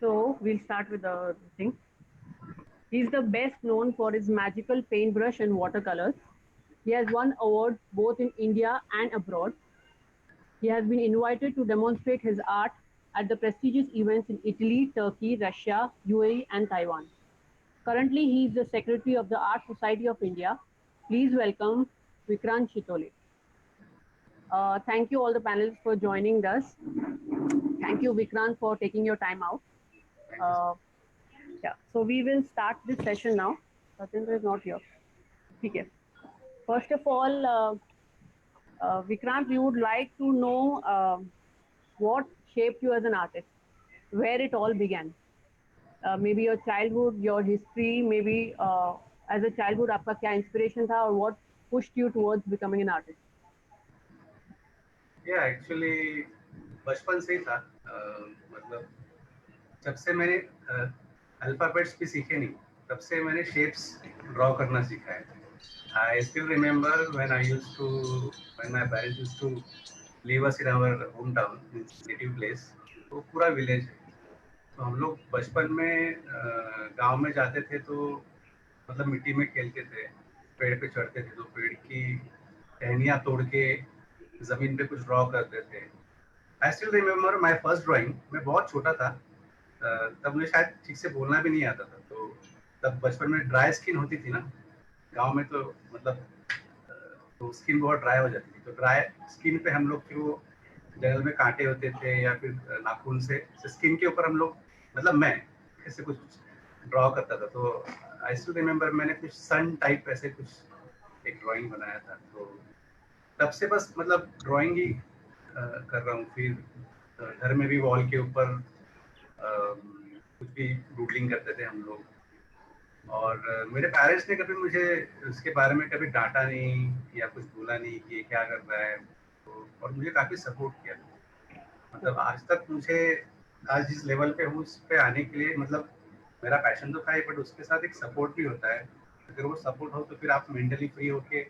So we'll start with the thing. He's the best known for his magical paintbrush and watercolors. He has won awards both in India and abroad. He has been invited to demonstrate his art at the prestigious events in Italy, Turkey, Russia, UAE, and Taiwan. Currently, he is the secretary of the Art Society of India. Please welcome Vikrant Chitole. Thank you all the panelists for joining us. Thank you, Vikrant, for taking your time out. Thank you. Uh, yeah, so we will start this session now. Satendra is not here. Okay. First of all, Vikrant, we would like to know what shaped you as an artist, where it all began. Maybe your childhood, your history, maybe as a childhood, आपका क्या inspiration था, or what pushed you towards becoming an artist? या actually बचपन से ही था। मतलब जब से मैंने अल्फाबेट्स भी सीखे नहीं, तब से मैंने शेप्स ड्रॉ करना सीखा है। I still remember when I used to when my parents used to leave us in our home town, native place. तो पूरा विलेज है। तो हम लोग बचपन में गांव में जाते थे, तो मतलब मिट्टी में खेलते थे, पेड़ पे चढ़ते थे, तो पेड़ की टहनियाँ तोड़ के जमीन पे कुछ ड्रॉ करते थे। आई still remember my first drawing. मैं बहुत छोटा था, तब मुझे शायद ठीक से बोलना भी नहीं आता था। तो तब बचपन में ड्राई स्किन होती थी ना गांव में, तो मतलब तो स्किन बहुत ड्राई हो जाती थी। तो ड्राई स्किन पे हम लोग फिर वो जंगल में कांटे होते थे या फिर नाखून से स्किन के ऊपर हम लोग, मतलब मैं ऐसे कुछ ड्रॉ करता था। तो आई स्टिल रिमेम्बर मैंने कुछ सन टाइप ऐसे कुछ एक ड्राइंग बनाया था। तो तब से बस मतलब ड्राइंग ही कर रहा हूँ। फिर घर में भी वॉल के ऊपर कुछ भी डूडलिंग करते थे हम लोग। और मेरे पेरेंट्स ने कभी मुझे इसके बारे में कभी डांटा नहीं या कुछ बोला नहीं कि ये क्या कर रहा है। तो और मुझे काफ़ी सपोर्ट किया। मतलब आज तक मुझे, आज जिस लेवल पे हूँ उस पे आने के लिए, मतलब मेरा पैशन तो था ही, बट उसके साथ एक सपोर्ट भी होता है। अगर वो सपोर्ट हो तो फिर आप मेंटली फ्री होके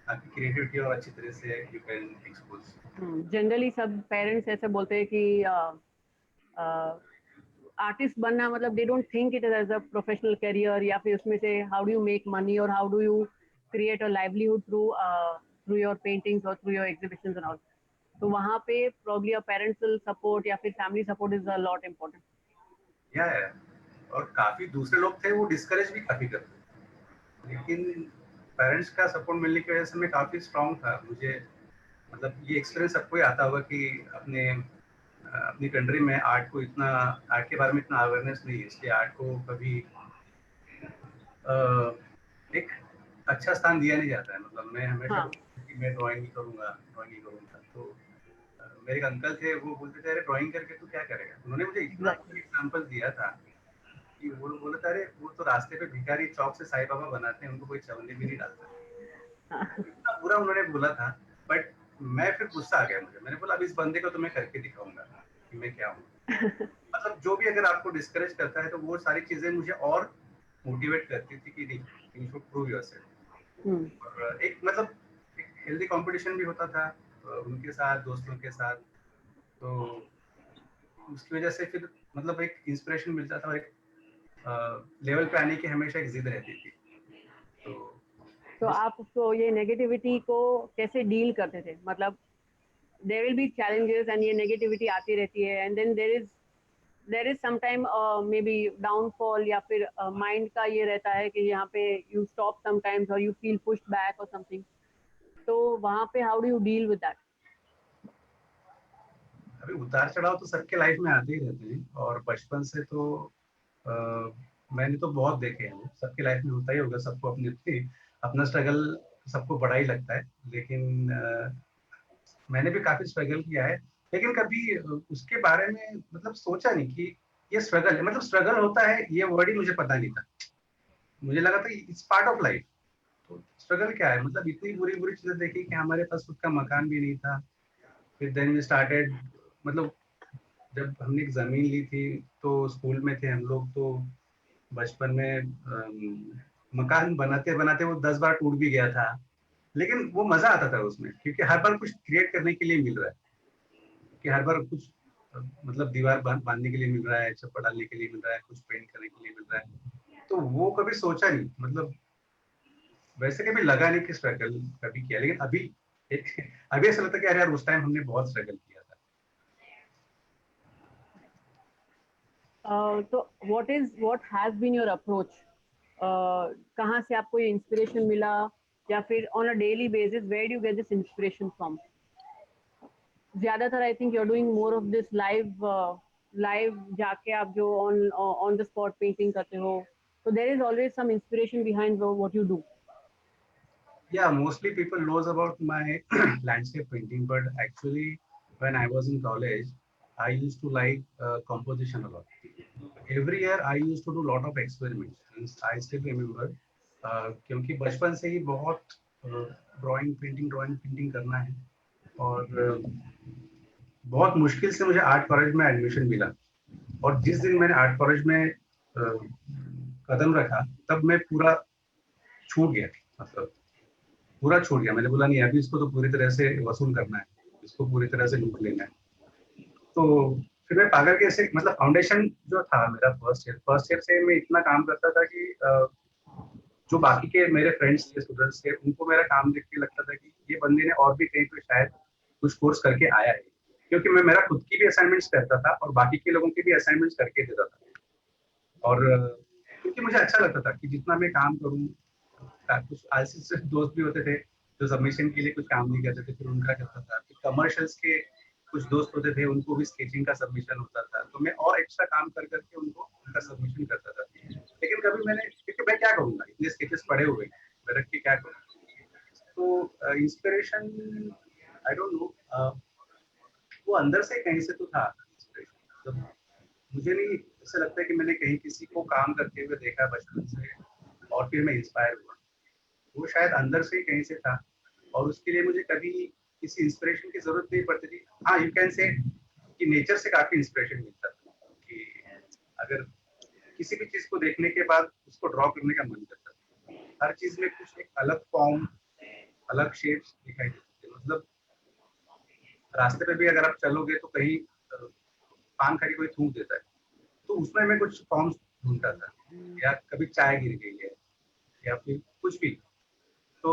आपकी क्रिएटिविटी और अच्छी तरह से यू कैन एक्सपोज। जनरली सब पेरेंट्स ऐसे बोलते हैं कि आर्टिस्ट बनना मतलब they don't think it as a professional career, या फिर उसमें से how do you make money और how do you create a livelihood through through your paintings और through your exhibitions and all. तो वहाँ पे प्रॉब्ली पेरेंटल सपोर्ट या फिर family support is a lot important. या और काफी दूसरे लोग थे वो डिस्करेज भी काफी करते थे, लेकिन पेरेंट्स का सपोर्ट मिलने की वजह से मैं काफी स्ट्रांग था। मुझे मतलब ये एक्सपीरियंस सबको ही आता होगा कि अपने अपनी कंट्री में आर्ट को इतना, आर्ट के बारे में इतना अवेयरनेस नहीं है, इसलिए आर्ट को कभी एक अच्छा स्थान दिया नहीं जाता है। मतलब मैं हमेशा हाँ, बोलता कि मैं ड्राइंग ही करूंगा, ड्राइंग ही करूंगा। तो मेरे एक अंकल थे, वो बोलते थे अरे ड्राइंग करके तू क्या करेगा। उन्होंने मुझे इतना एग्जैक्टली। एग्जाम्पल दिया था कि वो बोला था अरे वो तो रास्ते पे भिखारी चौक से साईं बाबा बनाते हैं, उनको कोई चवन्नी भी नहीं डालता। हाँ। इतना बुरा उन्होंने बोला था। बट मैं फिर गुस्सा आ गया मुझे। मैंने बोला अब इस बंदे को तो मैं करके दिखाऊंगा कि मैं क्या हूँ। मतलब जो भी अगर आपको डिस्करेज करता है तो वो सारी चीजें मुझे और मोटिवेट करती थी कि नहीं, यू शुड प्रूव योरसेल्फ। और एक मतलब एक हेल्दी कंपटीशन भी होता था उनके साथ, दोस्तों के साथ। तो उसकी वजह से फिर मतलब एक इंस्पिरेशन मिलता था और एक लेवल पे आने की हमेशा एक जिद रहती थी। तो तो बस आप उसको ये नेगेटिविटी को कैसे डील करते थे? मतलब there will be challenges and ये नेगेटिविटी आती रहती है, and then there is sometime may be downfall, या फिर माइंड का ये रहता है कि यहाँ पे यू स्टॉप समटाइम्स और यू फील पुश्ड बैक और समथिंग। तो वहाँ पे how do you deal with that? अभी उतार चढ़ाव तो सबके लाइफ में आते ही रहते हैं, और बचपन से तो अ, मैंने तो बहुत देखे हैं। सबके लाइफ में होता ही होगा, सबको अपनी अपनी अपना स्ट्रगल सबको बड़ा ही लगता है। लेकिन मैंने भी काफी स्ट्रगल किया है, लेकिन कभी उसके बारे में मतलब सोचा नहीं कि ये स्ट्रगल है। मतलब स्ट्रगल होता है ये वर्ड ही मुझे पता नहीं था। मुझे लगा था इट्स पार्ट ऑफ लाइफ। तो स्ट्रगल क्या है, मतलब इतनी बुरी बुरी चीजें देखी कि हमारे पास खुद का मकान भी नहीं था। फिर देन वी स्टार्टेड, मतलब जब हमने एक जमीन ली थी तो स्कूल में थे हम लोग। तो बचपन में मकान बनाते बनाते वो 10 बार टूट भी गया था। लेकिन वो मजा आता था उसमें, क्योंकि हर बार कुछ क्रिएट करने के लिए मिल रहा है, कि हर बार कुछ मतलब दीवार बांधने के लिए मिल रहा है, छप्पर डालने के लिए मिल रहा है, कुछ पेंट करने के लिए मिल रहा है, तो वो कभी सोचा नहीं, मतलब वैसे कभी लगा नहीं कि स्ट्रगल कभी किया, लेकिन अभी अभी ऐसा लगता है कि अरे यार उस टाइम हमने बहुत स्ट्रगल किया था। तो what has been your approach? कहाँ से आपको ये इंस्पिरेशन मिला, या फिर on a daily basis where do you get this inspiration from? ज्यादातर I think you are doing more of this live जाके आप जो ऑन द स्पॉट पेंटिंग करते हो, so there is always some inspiration behind what you do. Yeah, mostly people knows about my landscape painting, but actually when I was in college, I used to like composition a lot. Every year I used to do lot of experiments. Means I still remember क्योंकि बचपन से ही बहुत drawing painting करना है, और बहुत मुश्किल से मुझे आर्ट कॉलेज में एडमिशन मिला। और जिस दिन मैंने आर्ट कॉलेज में कदम रखा, तब मैं पूरा छूट गया, मतलब पूरा छूट गया। मैंने बोला नहीं, अभी इसको तो पूरी तरह से वसूल करना है, इसको पूरी तरह से लूट लेना है। तो फिर मैं पागल के ऐसे, मतलब फाउंडेशन जो था मेरा फर्स्ट ईयर से मैं इतना काम करता था कि जो बाकी के मेरे फ्रेंड्स थे, स्टूडेंट्स थे, उनको मेरा काम देख के लगता था कि ये बंदे ने और भी कहीं पे शायद कुछ कोर्स करके आया है, क्योंकि मैं मेरा खुद की भी असाइनमेंट्स करता था और बाकी के लोगों की भी असाइनमेंट्स करके देता था। और क्योंकि मुझे अच्छा लगता था कि जितना मैं काम करूँ, कुछ आलसी दोस्त भी होते थे जो सबमिशन के लिए कुछ काम नहीं करते थे, फिर उनका करता था। फिर कमर्शियल्स के कुछ दोस्त होते थे, उनको भी स्केचिंग का सबमिशन होता था, तो मैं और एक्स्ट्रा काम कर करके उनको उनका सबमिशन करता था। लेकिन कभी मैंने, क्योंकि मैं क्या करूँगा, इतने स्केचेस पड़े हुए हैं, मैं रख के क्या करूँ। तो इंस्पिरेशन आई डोंट नो, वो अंदर से कहीं से तो था इंस्पिरेशन। मतलब मुझे नहीं ऐसा लगता है कि मैंने कहीं किसी को काम करते हुए देखा बचपन से और फिर मैं इंस्पायर हुआ। वो शायद अंदर से ही कहीं से था, और उसके लिए मुझे कभी किसी इंस्पिरेशन की जरूरत नहीं पड़ती थी। हाँ, यू कैन से कि नेचर से काफी इंस्पिरेशन मिलता था, कि अगर किसी भी चीज को देखने के बाद उसको ड्रॉ करने का मन करता था। हर चीज में कुछ एक अलग फॉर्म, अलग शेप्स दिखाई देते थे। मतलब रास्ते पे भी अगर आप चलोगे तो कहीं पान खड़ी कोई थूक देता है, तो उसमें मैं कुछ फॉर्म्स ढूंढता था, या कभी चाय गिर गई है, या फिर कुछ भी। तो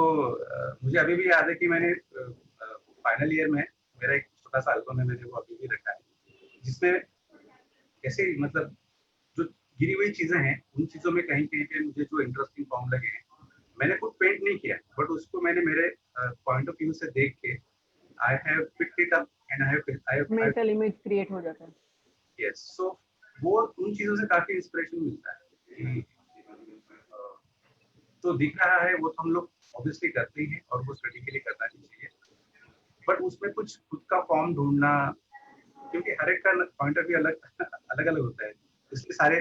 मुझे अभी भी याद है कि मैंने फाइनल ईयर में मेरा एक छोटा सा एल्बम है, मैंने वो अभी भी रखा है, जिसमें ऐसे मतलब जो गिरी हुई चीजें हैं, उन चीजों में कहीं कहीं पे मुझे जो इंटरेस्टिंग फॉर्म लगे हैं, मैंने खुद पेंट नहीं किया, बट उसको मैंने मेरे पॉइंट ऑफ व्यू से देख के I have picked it up and I have mental image create हो जाता है। यस। सो वो उन चीजों से काफी इंस्पिरेशन मिलता है कि तो दिख रहा है वो तो हम लोग ऑब्वियसली करते ही हैं, और वो स्टडी के लिए करना भी चाहिए, बट उसमें कुछ खुद का फॉर्म ढूंढना, क्योंकि हर एक का पॉइंट ऑफ व्यू अलग अलग अलग होता है, इसलिए सारे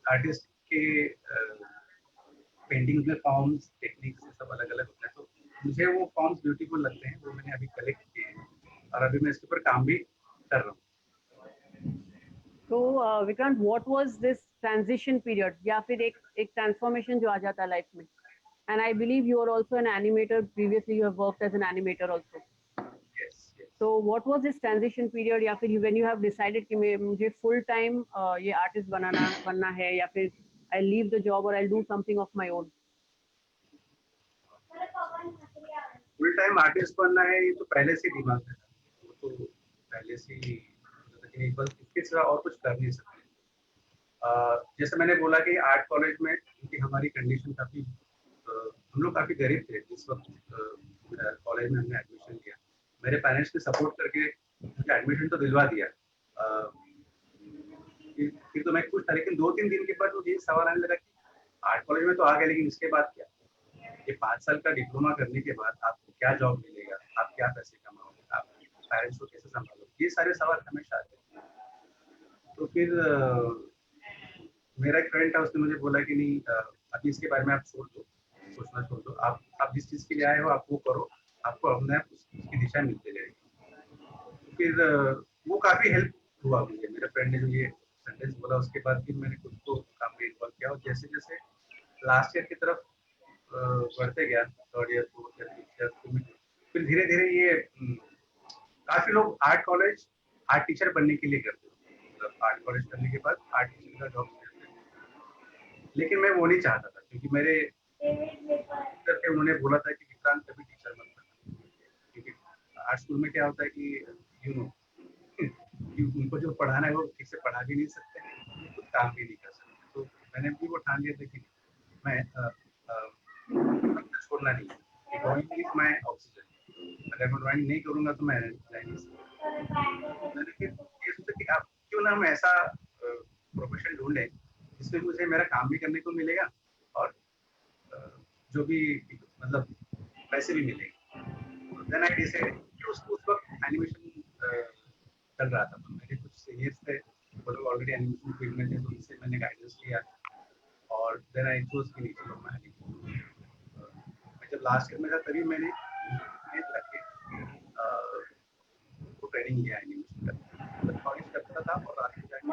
आर्टिस्ट के पेंटिंग में फॉर्म्स, टेक्निक्स सब अलग अलग होते हैं। तो मुझे वो फॉर्म्स ब्यूटीफुल लगते हैं, वो मैंने अभी कलेक्ट किए हैं, और अभी मैं इसके ऊपर काम भी कर रहा हूँ। तो Vikrant, what was this transition period, या फिर एक ट्रांसफॉर्मेशन जो आ जाता है लाइफ में? And I believe you are also an animator, previously you have worked as an animator also. Yes yes. So what was this transition period, या फिर when you have decided कि मुझे full time ये artist बनना है, या फिर I'll leave the job or I'll do something of my own? Full time artist बनना है, ये तो पहले से दिमाग में था, वो तो पहले से ही मतलब कि नहीं, बस इसके सिवा और कुछ कर नहीं सकते। जैसे मैंने बोला कि आर्ट कॉलेज में, क्योंकि हमारी कंडीशन काफी हम लोग काफी गरीब थे जिस वक्त कॉलेज में हमने एडमिशन लिया। मेरे पेरेंट्स ने सपोर्ट करके मुझे एडमिशन तो दिलवा दिया। फिर तो मैं खुश था, लेकिन 2-3 दिन के बाद मुझे सवाल आने लगा कि आर्ट कॉलेज में तो आ गया, लेकिन इसके बाद क्या? ये 5 साल का डिप्लोमा करने के बाद आपको क्या जॉब मिलेगा, आप क्या पैसे कमाओगे, आप पेरेंट्स को कैसे संभालोगे, ये सारे सवाल हमेशा आते हैं। तो फिर मेरा एक फ्रेंड था, उसने मुझे बोला कि नहीं, अभी इसके बारे में आप छोड़ दो, सोचना छोड़ दो, आप जिस चीज के लिए आए हो आप वो करो, आपको अपने आप उसकी दिशा मिलती जाएगी। तो फिर वो काफी हेल्प हुआ मुझे, मेरे फ्रेंड ने जो ये सेंटेंस बोला, उसके बाद फिर मैंने खुद को काम में इन्वॉल्व किया, और जैसे जैसे लास्ट ईयर की तरफ बढ़ते गया, third year, fourth year, fifth year, फिर धीरे धीरे ये काफी लोग आर्ट कॉलेज आर्ट टीचर बनने के लिए करते थे, मतलब आर्ट कॉलेज करने के बाद आर्ट टीचर का जॉब करते थे। लेकिन मैं वो नहीं चाहता था, क्योंकि मेरे टीचर थे, उन्होंने बोला था कि विक्रांत कभी टीचर मत बनना, क्योंकि आर्ट स्कूल में क्या होता है कि यू नो कि उनको जो पढ़ाना है वो ठीक से पढ़ा भी नहीं सकते हैं, कुछ काम भी नहीं कर सकते। तो मैंने भी वो ठान लिया था कि मैं छोड़ना नहीं, ड्राइंग इज माय ऑक्सीजन, अगर मैं ड्राइंग नहीं करूंगा तो मैं रह नहीं सकता। मैंने फिर ये सोचा कि आप क्यों ना हम ऐसा प्रोफेशन ढूंढें जिसमें मुझे मेरा काम भी करने को मिलेगा और जो भी मतलब पैसे भी मिलेंगे। देन आई डिसाइडेड कि उस वक्त एनिमेशन चल रहा था, तो मेरे कुछ सीनियर्स थे वो लोग ऑलरेडी एनिमेशन फील्ड में थे, तो उनसे मैंने गाइडेंस लिया और देन आई चूज कि नहीं चलो मैं जब लास्ट ईयर में था तभी मैंने लगे वो ट्रेनिंग लिया एनिमेशन का, कॉलेज करता था और रात में जाके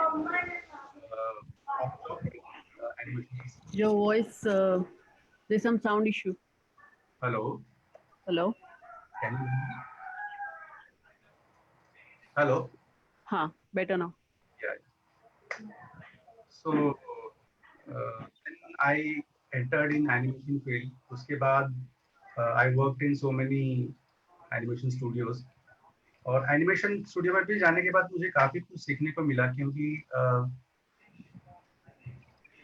animation. Your voice, there's some sound issue. Hello. Hello. Can you hear me? Hello. Better now. Yeah. So then I entered in animation field. उसके बाद I worked in so many animation studios. और animation studio में भी जाने के बाद मुझे काफी कुछ सीखने को मिला, क्योंकि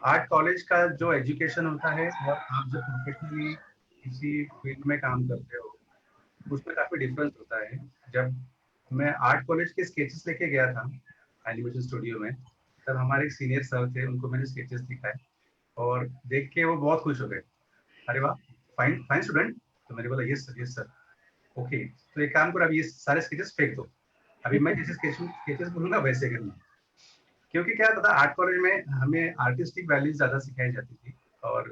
आर्ट कॉलेज का जो एजुकेशन होता है और आप जब प्रोफेशनली किसी फील्ड में काम करते हो उसमें काफी डिफरेंस होता है। जब मैं आर्ट कॉलेज के स्केचेस लेके गया था एनिमेशन स्टूडियो में, तब हमारे एक सीनियर सर थे, उनको मैंने स्केचेस दिखाए और देख के वो बहुत खुश हो गए, अरे वाह फाइन फाइन स्टूडेंट। तो मैंने बोला यस सर। ओके, तो एक काम करो, अभी ये सारे स्केचेस फेंक दो, अभी मैं जैसे स्केचेस बोलूंगा वैसे करना। क्योंकि क्या था, आर्ट कॉलेज में हमें आर्टिस्टिक वैल्यूज ज्यादा सिखाई जाती थी और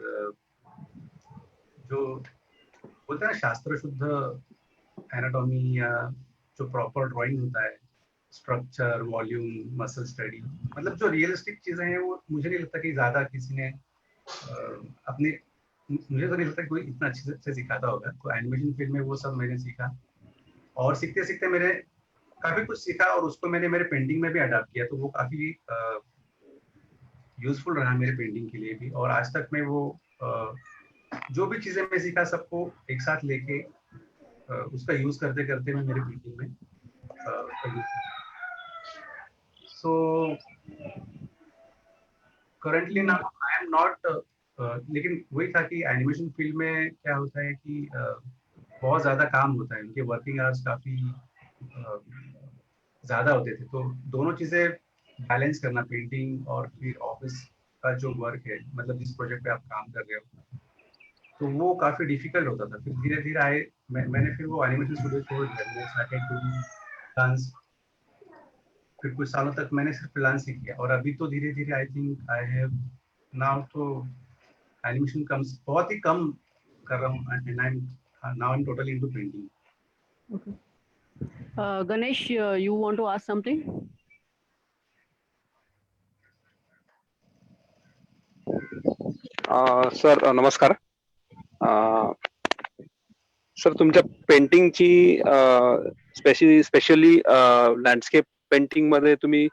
जो बोलते हैं शास्त्र शुद्ध एनाटॉमी या जो प्रॉपर ड्राइंग होता है, स्ट्रक्चर, वॉल्यूम, मसल स्टडी, मतलब जो रियलिस्टिक चीजें हैं वो मुझे नहीं लगता कि ज्यादा किसी ने अपने, मुझे तो नहीं लगता कोई इतना अच्छे से सिखाता होगा। तो एनिमेशन फील्ड में वो सब मैंने सीखा और सीखते सीखते मैंने काफी कुछ सीखा और उसको मैंने मेरे पेंटिंग में भी अडॉप्ट किया, तो वो काफी यूजफुल रहा मेरे पेंटिंग के लिए भी। और आज तक मैं वो जो भी चीजें मैं सीखा सबको एक साथ लेके उसका यूज करते करते मैं मेरे पेंटिंग में so currently now I am not, लेकिन वही था कि एनिमेशन फील्ड में क्या होता है कि बहुत ज्यादा काम होता है, उनके वर्किंग आवर्स काफी ज्यादा होते थे, तो दोनों चीजें बैलेंस करना, पेंटिंग और फिर ऑफिस का जो वर्क है, मतलब जिस प्रोजेक्ट पे आप काम कर रहे हो, तो वो काफी डिफिकल्ट होता था। फिर धीरे धीरे आए, मैंने फिर वो एनिमेशन स्टूडियो छोड़ दिया, मैंने स्टार्टेड डूइंग डांस। फिर कुछ सालों तक मैंने सिर्फ फ्रीलांस ही किया और अभी तो धीरे धीरे आई थिंक आई हैव नाउ तो एनिमेशन कम्स बहुत ही कम कर रहा हूँ and I am now I am totally into painting. Okay. Ganesh, you want to ask something? Sir नमस्कार. सर तुमच्या पेंटिंगची स्पेशली लँडस्केप पेंटिंग मध्ये तुम्ही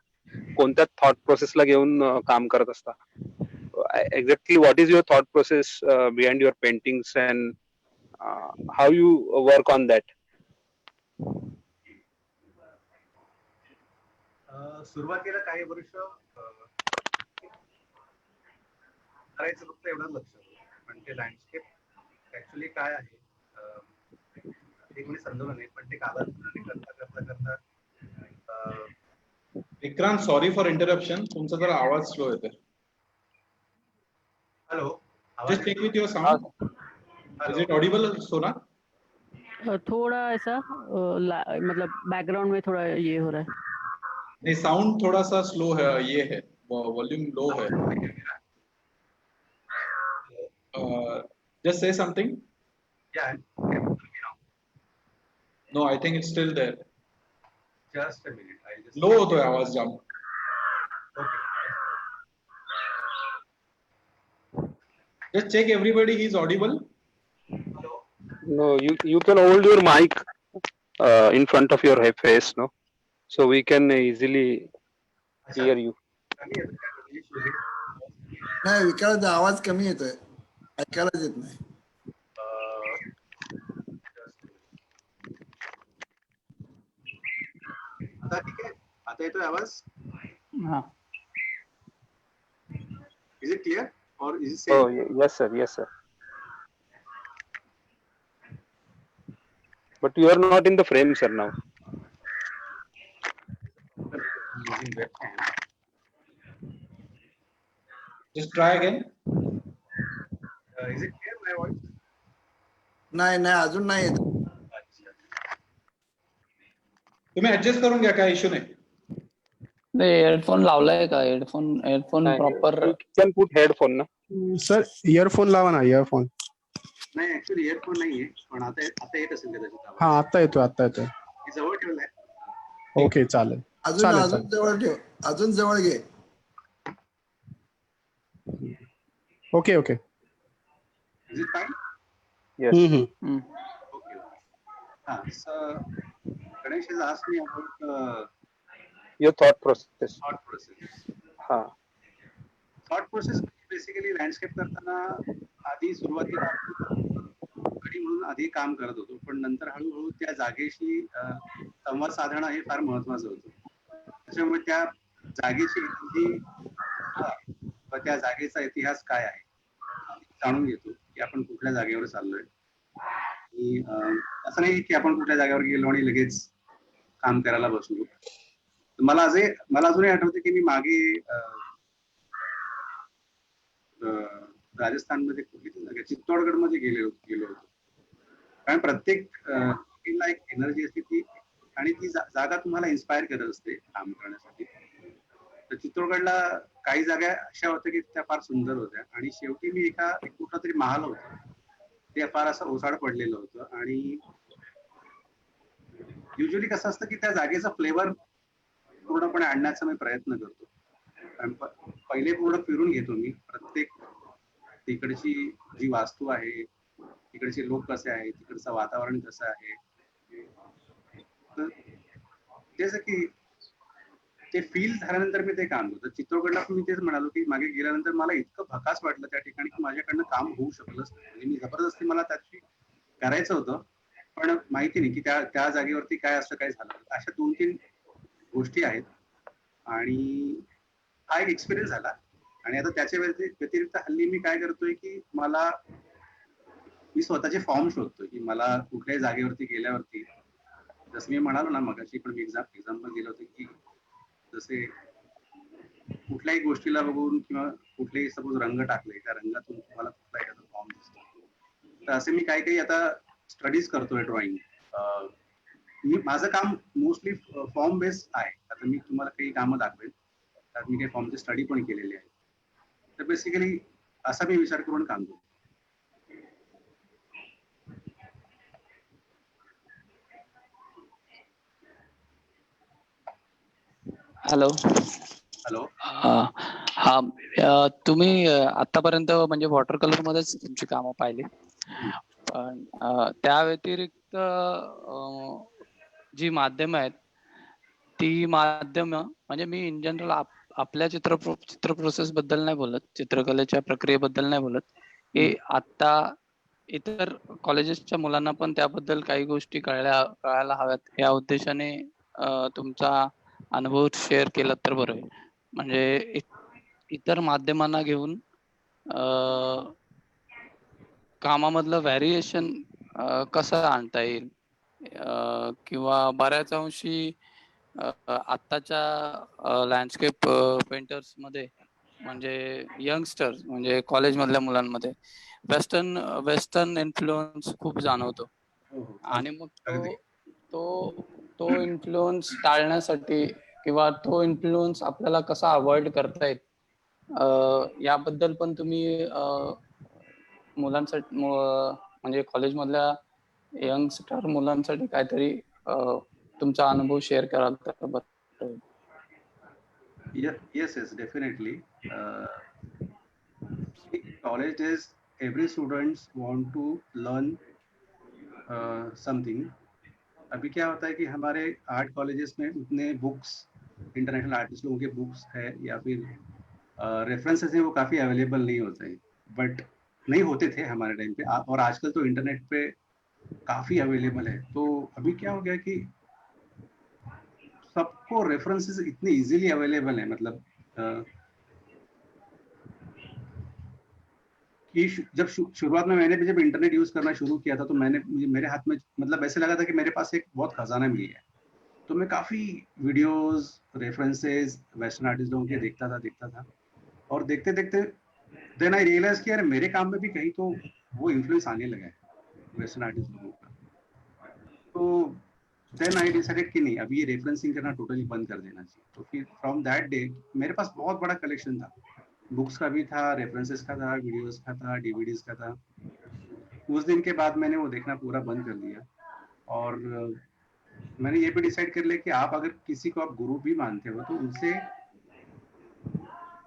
कोणत्या थॉट प्रोसेसला घेऊन काम करत असता? Exactly what is your thought process behind your paintings and how you work on that? सुरुवातीला काही वर्ष करायचं फक्त एवढं लक्ष होतं, पण ते लँडस्केप ऍक्च्युली काय आहे ते कोणी समजवलं नाही, पण ते कालांतराने करता करता करता विक्रांत, सॉरी फॉर इंटरप्शन, तुमचा जरा आवाज स्लो येतोय. Hello, just check with your sound. Is it audible Sona? थोड़ा ऐसा मतलब बैकग्राउंड में थोड़ा ये हो रहा है. नहीं, साउंड थोड़ा सा स्लो है, ये है वॉल्यूम लो है. Just say something. Yeah no, I think it's still there. Just a minute, I just low होतोय आवाज जाम. Just check everybody is audible. No, you can hold your mic in front of your face, no? so we can easily अच्छा, hear you. कमी येतो का? म्हणजे शोधे. नाही विकाराचा आवाज कमी येतोय, ऐकायलाच येत नाही. आता ठीक आहे, आता येतोय आवाज? हा. Is it clear or is it Oh, same? yes sir, yes sir. But you are not in the frame, sir, now. Using webcam. Just try again. Is it clear my voice? नाही नाही अजून नाही येत. अच्छा. तुम्ही adjust करून घ्या, काय इश्यू नाही. नाही हेडफोन लावलाय का? Headphone proper You can put headphone ना. सर इयरफोन लावा ना, इयरफोन. नाही ऍक्च्युली इयरफोन नाहीये, पण आता येत असेल कदाचित आवाज. हा आता येतोय, आता येतोय. मी जवळ ठेवलाय. ओके चालेल. अजून चालेल, अजून चालेल. जवळ ठेव, अजून जवळ घे. Okay okay. Is it fine? Yes. Okay. So Ganesh has asked me about Your thought process. thought process. हा. थॉट प्रोसेस बेसिकली लँडस्केप करताना आधी सुरुवातीला कडी म्हणून आधी काम करत होतो, पण नंतर हळूहळू त्या जागेशी संवाद साधणं हे फार महत्वाचं होतं. त्याच्यामुळे त्या जागेची एनर्जी व त्या जागेचा इतिहास काय आहे जाणून घेतो की आपण कुठल्या जागेवर चाललोय. आणि असं नाही की आपण कुठल्या जागेवर गेलो आणि लगेच काम करायला बसलो. मला अजूनही आठवतं की मी मागे राजस्थानमध्ये कुठली जागा चित्तोडगड मध्ये गेलो होतो. कारण प्रत्येक टीमला एक एनर्जी असते ती, आणि ती जागा तुम्हाला इन्स्पायर करत असते काम करण्यासाठी. तर चित्तोडगडला काही जागा अशा होत्या की त्या फार सुंदर होत्या, आणि शेवटी मी एक कुठला तरी महाल होतं, ते फार असं ओसाड पडलेलं होतं. आणि युजली कसं असतं की त्या जागेचा फ्लेवर पूर्णपणे आणण्याचा मी प्रयत्न करतो. कारण पहिले पूर्ण फिरून घेतो मी प्रत्येक तिकडची जी वास्तू आहे, तिकडचे लोक कसे आहेत, तिकडचं वातावरण कसं आहे. तर तेच की ते फील झाल्यानंतर मी ते काम करतो. चित्तोडगडला मी तेच म्हणालो की मागे गेल्यानंतर मला इतकं भकास वाटलं त्या ठिकाणी की माझ्याकडनं काम होऊ शकलंच नाही. म्हणजे मी जबरदस्ती मला त्याची करायचं होतं, पण माहिती नाही की त्या जागेवरती काय असं काय झालं. अशा 2-3 गोष्टी आहेत, आणि हा एक एक्सपिरियन्स झाला. आणि आता त्याच्या व्यतिरिक्त हल्ली मी काय करतोय की मी स्वतःचे फॉर्म शोधतोय की मला कुठल्याही जागेवरती गेल्यावरती, जसं मी म्हणालो ना मगाशी, पण मी एक्झाम्पल दिलं होतं की जसे कुठल्याही गोष्टीला बघून किंवा कुठलेही सपोज रंग टाकले, त्या रंगातून तुम्हाला कुठला एखादा फॉर्म दिसतो. तर असे मी काही आता स्टडीज करतोय ड्रॉइंग. माझं काम मोस्टली फॉर्म बेस्ड आहे. आता मी तुम्हाला काही कामं दाखवेल, त्यात मी काही फॉर्मची स्टडी पण केलेली आहे. तर बेसिकली असा मी विचार करून काम करतो. हॅलो. हॅलो. हा तुम्ही आतापर्यंत म्हणजे वॉटर कलर मध्येच तुमची कामं पाहिली, पण त्या व्यतिरिक्त जी माध्यम आहेत ती माध्यम म्हणजे मी इन जनरल आपल्या चित्र प्रोसेस बद्दल नाही बोलत, चित्रकलेच्या प्रक्रियेबद्दल नाही बोलत. की आता इतर कॉलेजेसच्या मुलांना पण त्याबद्दल काही गोष्टी कळायला हव्यात या उद्देशाने तुमचा अनुभव शेअर केला तर बरं आहे. म्हणजे इतर माध्यमांना घेऊन कामामधलं व्हॅरिएशन कसं आणता येईल, किंवा बऱ्याच अंशी आत्ताच्या लँडस्केप पेंटर्स मध्ये म्हणजे यंगस्टर्स म्हणजे कॉलेज मधल्या मुलांमध्ये वेस्टर्न इन्फ्लुअन्स खूप जाणवतो. आणि मग तो इन्फ्लुअन्स टाळण्यासाठी किंवा तो इन्फ्लुअन्स आपल्याला कसा अवॉइड करता येईल याबद्दल पण तुम्ही मुलांसाठी म्हणजे कॉलेज मधल्या यंगस्टर मुलांसाठी काहीतरी तुमचा अनुभव शेअर कराल तर बरं. Yes, definitely. College days, every students want to learn something, अभी क्या होता है कि हमारे आर्ट कॉलेजेस में उतने बुक्स, इंटरनेशनल आर्टिस्ट लोगों के बुक्स है या फिर रेफरेंसेस हैं, वो काफ़ी अवेलेबल नहीं होते हैं, बट नहीं होते थे हमारे टाइम पे। और आजकल तो इंटरनेट पे काफ़ी अवेलेबल है। तो अभी क्या हो गया कि सबको रेफरेंसेस इतने इजीली अवेलेबल है, मतलब कि जब शुरुआत में मैंने भी जब इंटरनेट यूज करना शुरू किया था, तो मेरे हाथ में मतलब ऐसे लगा था कि मेरे पास एक बहुत खजाना मिल गया है। तो मैं काफी वीडियोस, रेफरेंसेस वेस्टर्न आर्टिस्ट लोगों के देखता था। और देखते देखते देन आई रियलाइज कि यार मेरे काम में भी कहीं तो वो इन्फ्लुएंस आने लगा है वेस्टर्न आर्टिस्ट लोगों का। तो देन आई डिसाइडेड कि नहीं, अभी ये रेफरेंसिंग करना टोटली बंद कर देना चाहिए। तो फिर फ्रॉम दैट डे मेरे पास बहुत बड़ा कलेक्शन था, बुक्स का भी था, रेफरेंसेस का था, वीडियोस का था, डीवीडीज का था। उस दिन के बाद मैंने वो देखना पूरा बंद कर दिया। और मैंने ये भी डिसाइड कर लिया कि आप अगर किसी को आप गुरु भी मानते हो, तो उनसे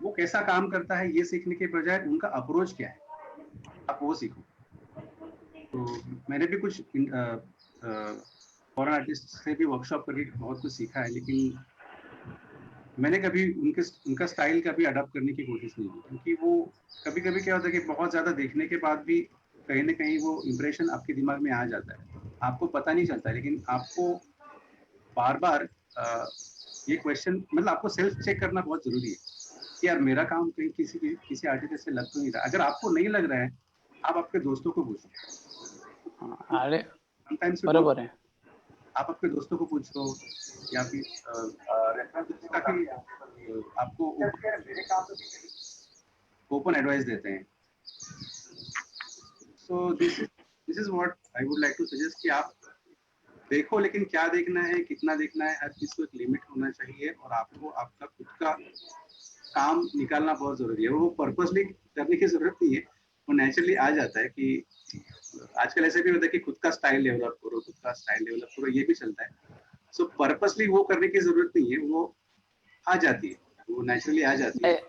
वो कैसा काम करता है ये सीखने के बजाय उनका अप्रोच क्या है, आप वो सीखो। तो मैंने भी कुछ फॉरेन आर्टिस्ट से भी वर्कशॉप करके बहुत कुछ सीखा है, लेकिन मैंने कभी उनका स्टाइल कभी अडॉप्ट करने की कोशिश नहीं की, क्योंकि वो कभी कभी क्या होता है कि बहुत ज़्यादा देखने के बाद भी कहीं ना कहीं वो इम्प्रेशन आपके दिमाग में आ जाता है, आपको पता नहीं चलता। लेकिन आपको बार बार ये क्वेश्चन, मतलब आपको सेल्फ चेक करना बहुत जरूरी है कि यार मेरा काम कहीं किसी आर्टिस्ट से लग तो नहीं रहा। अगर आपको नहीं लग रहा है, आप आपके दोस्तों को पूछो। अरे समटाइम्स बरोबर आहे. आप अपने दोस्तों को पूछो, या फिर काफी आपको ओपन एडवाइस देते हैं। So this is what I would like to suggest कि आप देखो, लेकिन क्या देखना है, कितना देखना है, हर चीज को एक लिमिट होना चाहिए। और आपको आपका खुद का काम निकालना बहुत जरूरी है। वो पर्पसली करने की जरूरत नहीं है, वो नेचुरली आ जाता है। कि आजकल ऐसे भी होता है कि खुद का स्टाइल डेवलप करो, खुद का स्टाइल डेवलप करो, ये भी चलता है। सो पर्पसली वो करने की जरूरत नहीं है, वो आ जाती है, वो नेचुरली आ जाती है।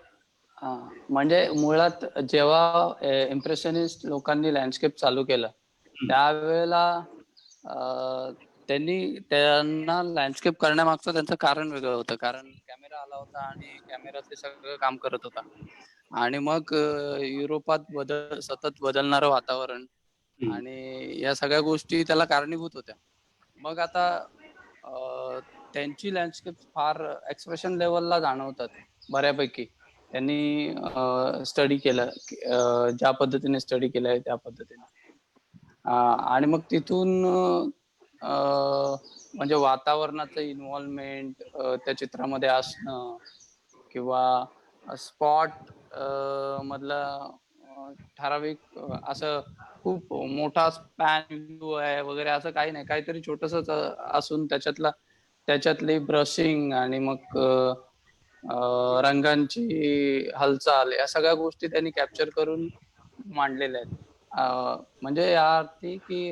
म्हणजे मुळात जेव्हा इम्प्रेशनिस्ट लोकांनी लँडस्केप चालू केलं त्यावेळेला त्यांना लँडस्केप करण्यामागचं त्यांचं कारण वेगळं होतं. कारण कॅमेरा आला होता आणि कॅमेरा ते सगळं काम करत होता. आणि मग युरोपात सतत बदलणारं वातावरण आणि या सगळ्या गोष्टी त्याला कारणीभूत होत्या. मग आता त्यांची लँडस्केप फार एक्सप्रेशन लेवलला जाणवतात बऱ्यापैकी. त्यांनी स्टडी केलं, ज्या पद्धतीने स्टडी केलंय त्या पद्धतीने. आणि मग तिथून म्हणजे वातावरणाचं इन्व्हॉल्वमेंट त्या चित्रामध्ये असणं किंवा स्पॉट मधला ठराविक असं खूप मोठा स्पॅन व्ह्यू आहे वगैरे असं काही नाही. काहीतरी छोटंसंच असून त्याच्यातली ब्रशिंग आणि मग रंगांची हालचाल या सगळ्या गोष्टी त्यांनी कॅप्चर करून मांडलेल्या आहेत. म्हणजे या अर्थी की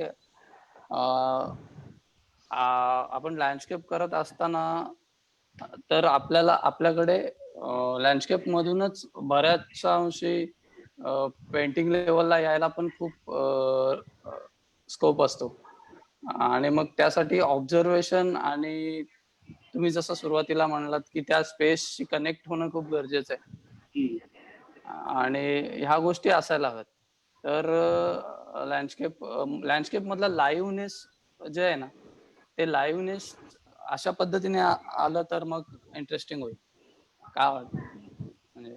आपण लँडस्केप करत असताना तर आपल्याकडे लँडस्केप मधूनच बऱ्याचशा अंशी पेंटिंग लेवलला यायला पण खूप स्कोप असतो. आणि मग त्यासाठी ऑब्झर्वेशन आणि तुम्ही जसं सुरुवातीला म्हणलात की त्या स्पेसशी कनेक्ट होणं खूप गरजेचं आहे. आणि ह्या गोष्टी असायला हव्यात. तर लँडस्केप मधला लाईव्हनेस जे आहे ना, ते लाईव्हनेस अशा पद्धतीने आलं तर मग इंटरेस्टिंग होईल. काय वाटतं? म्हणजे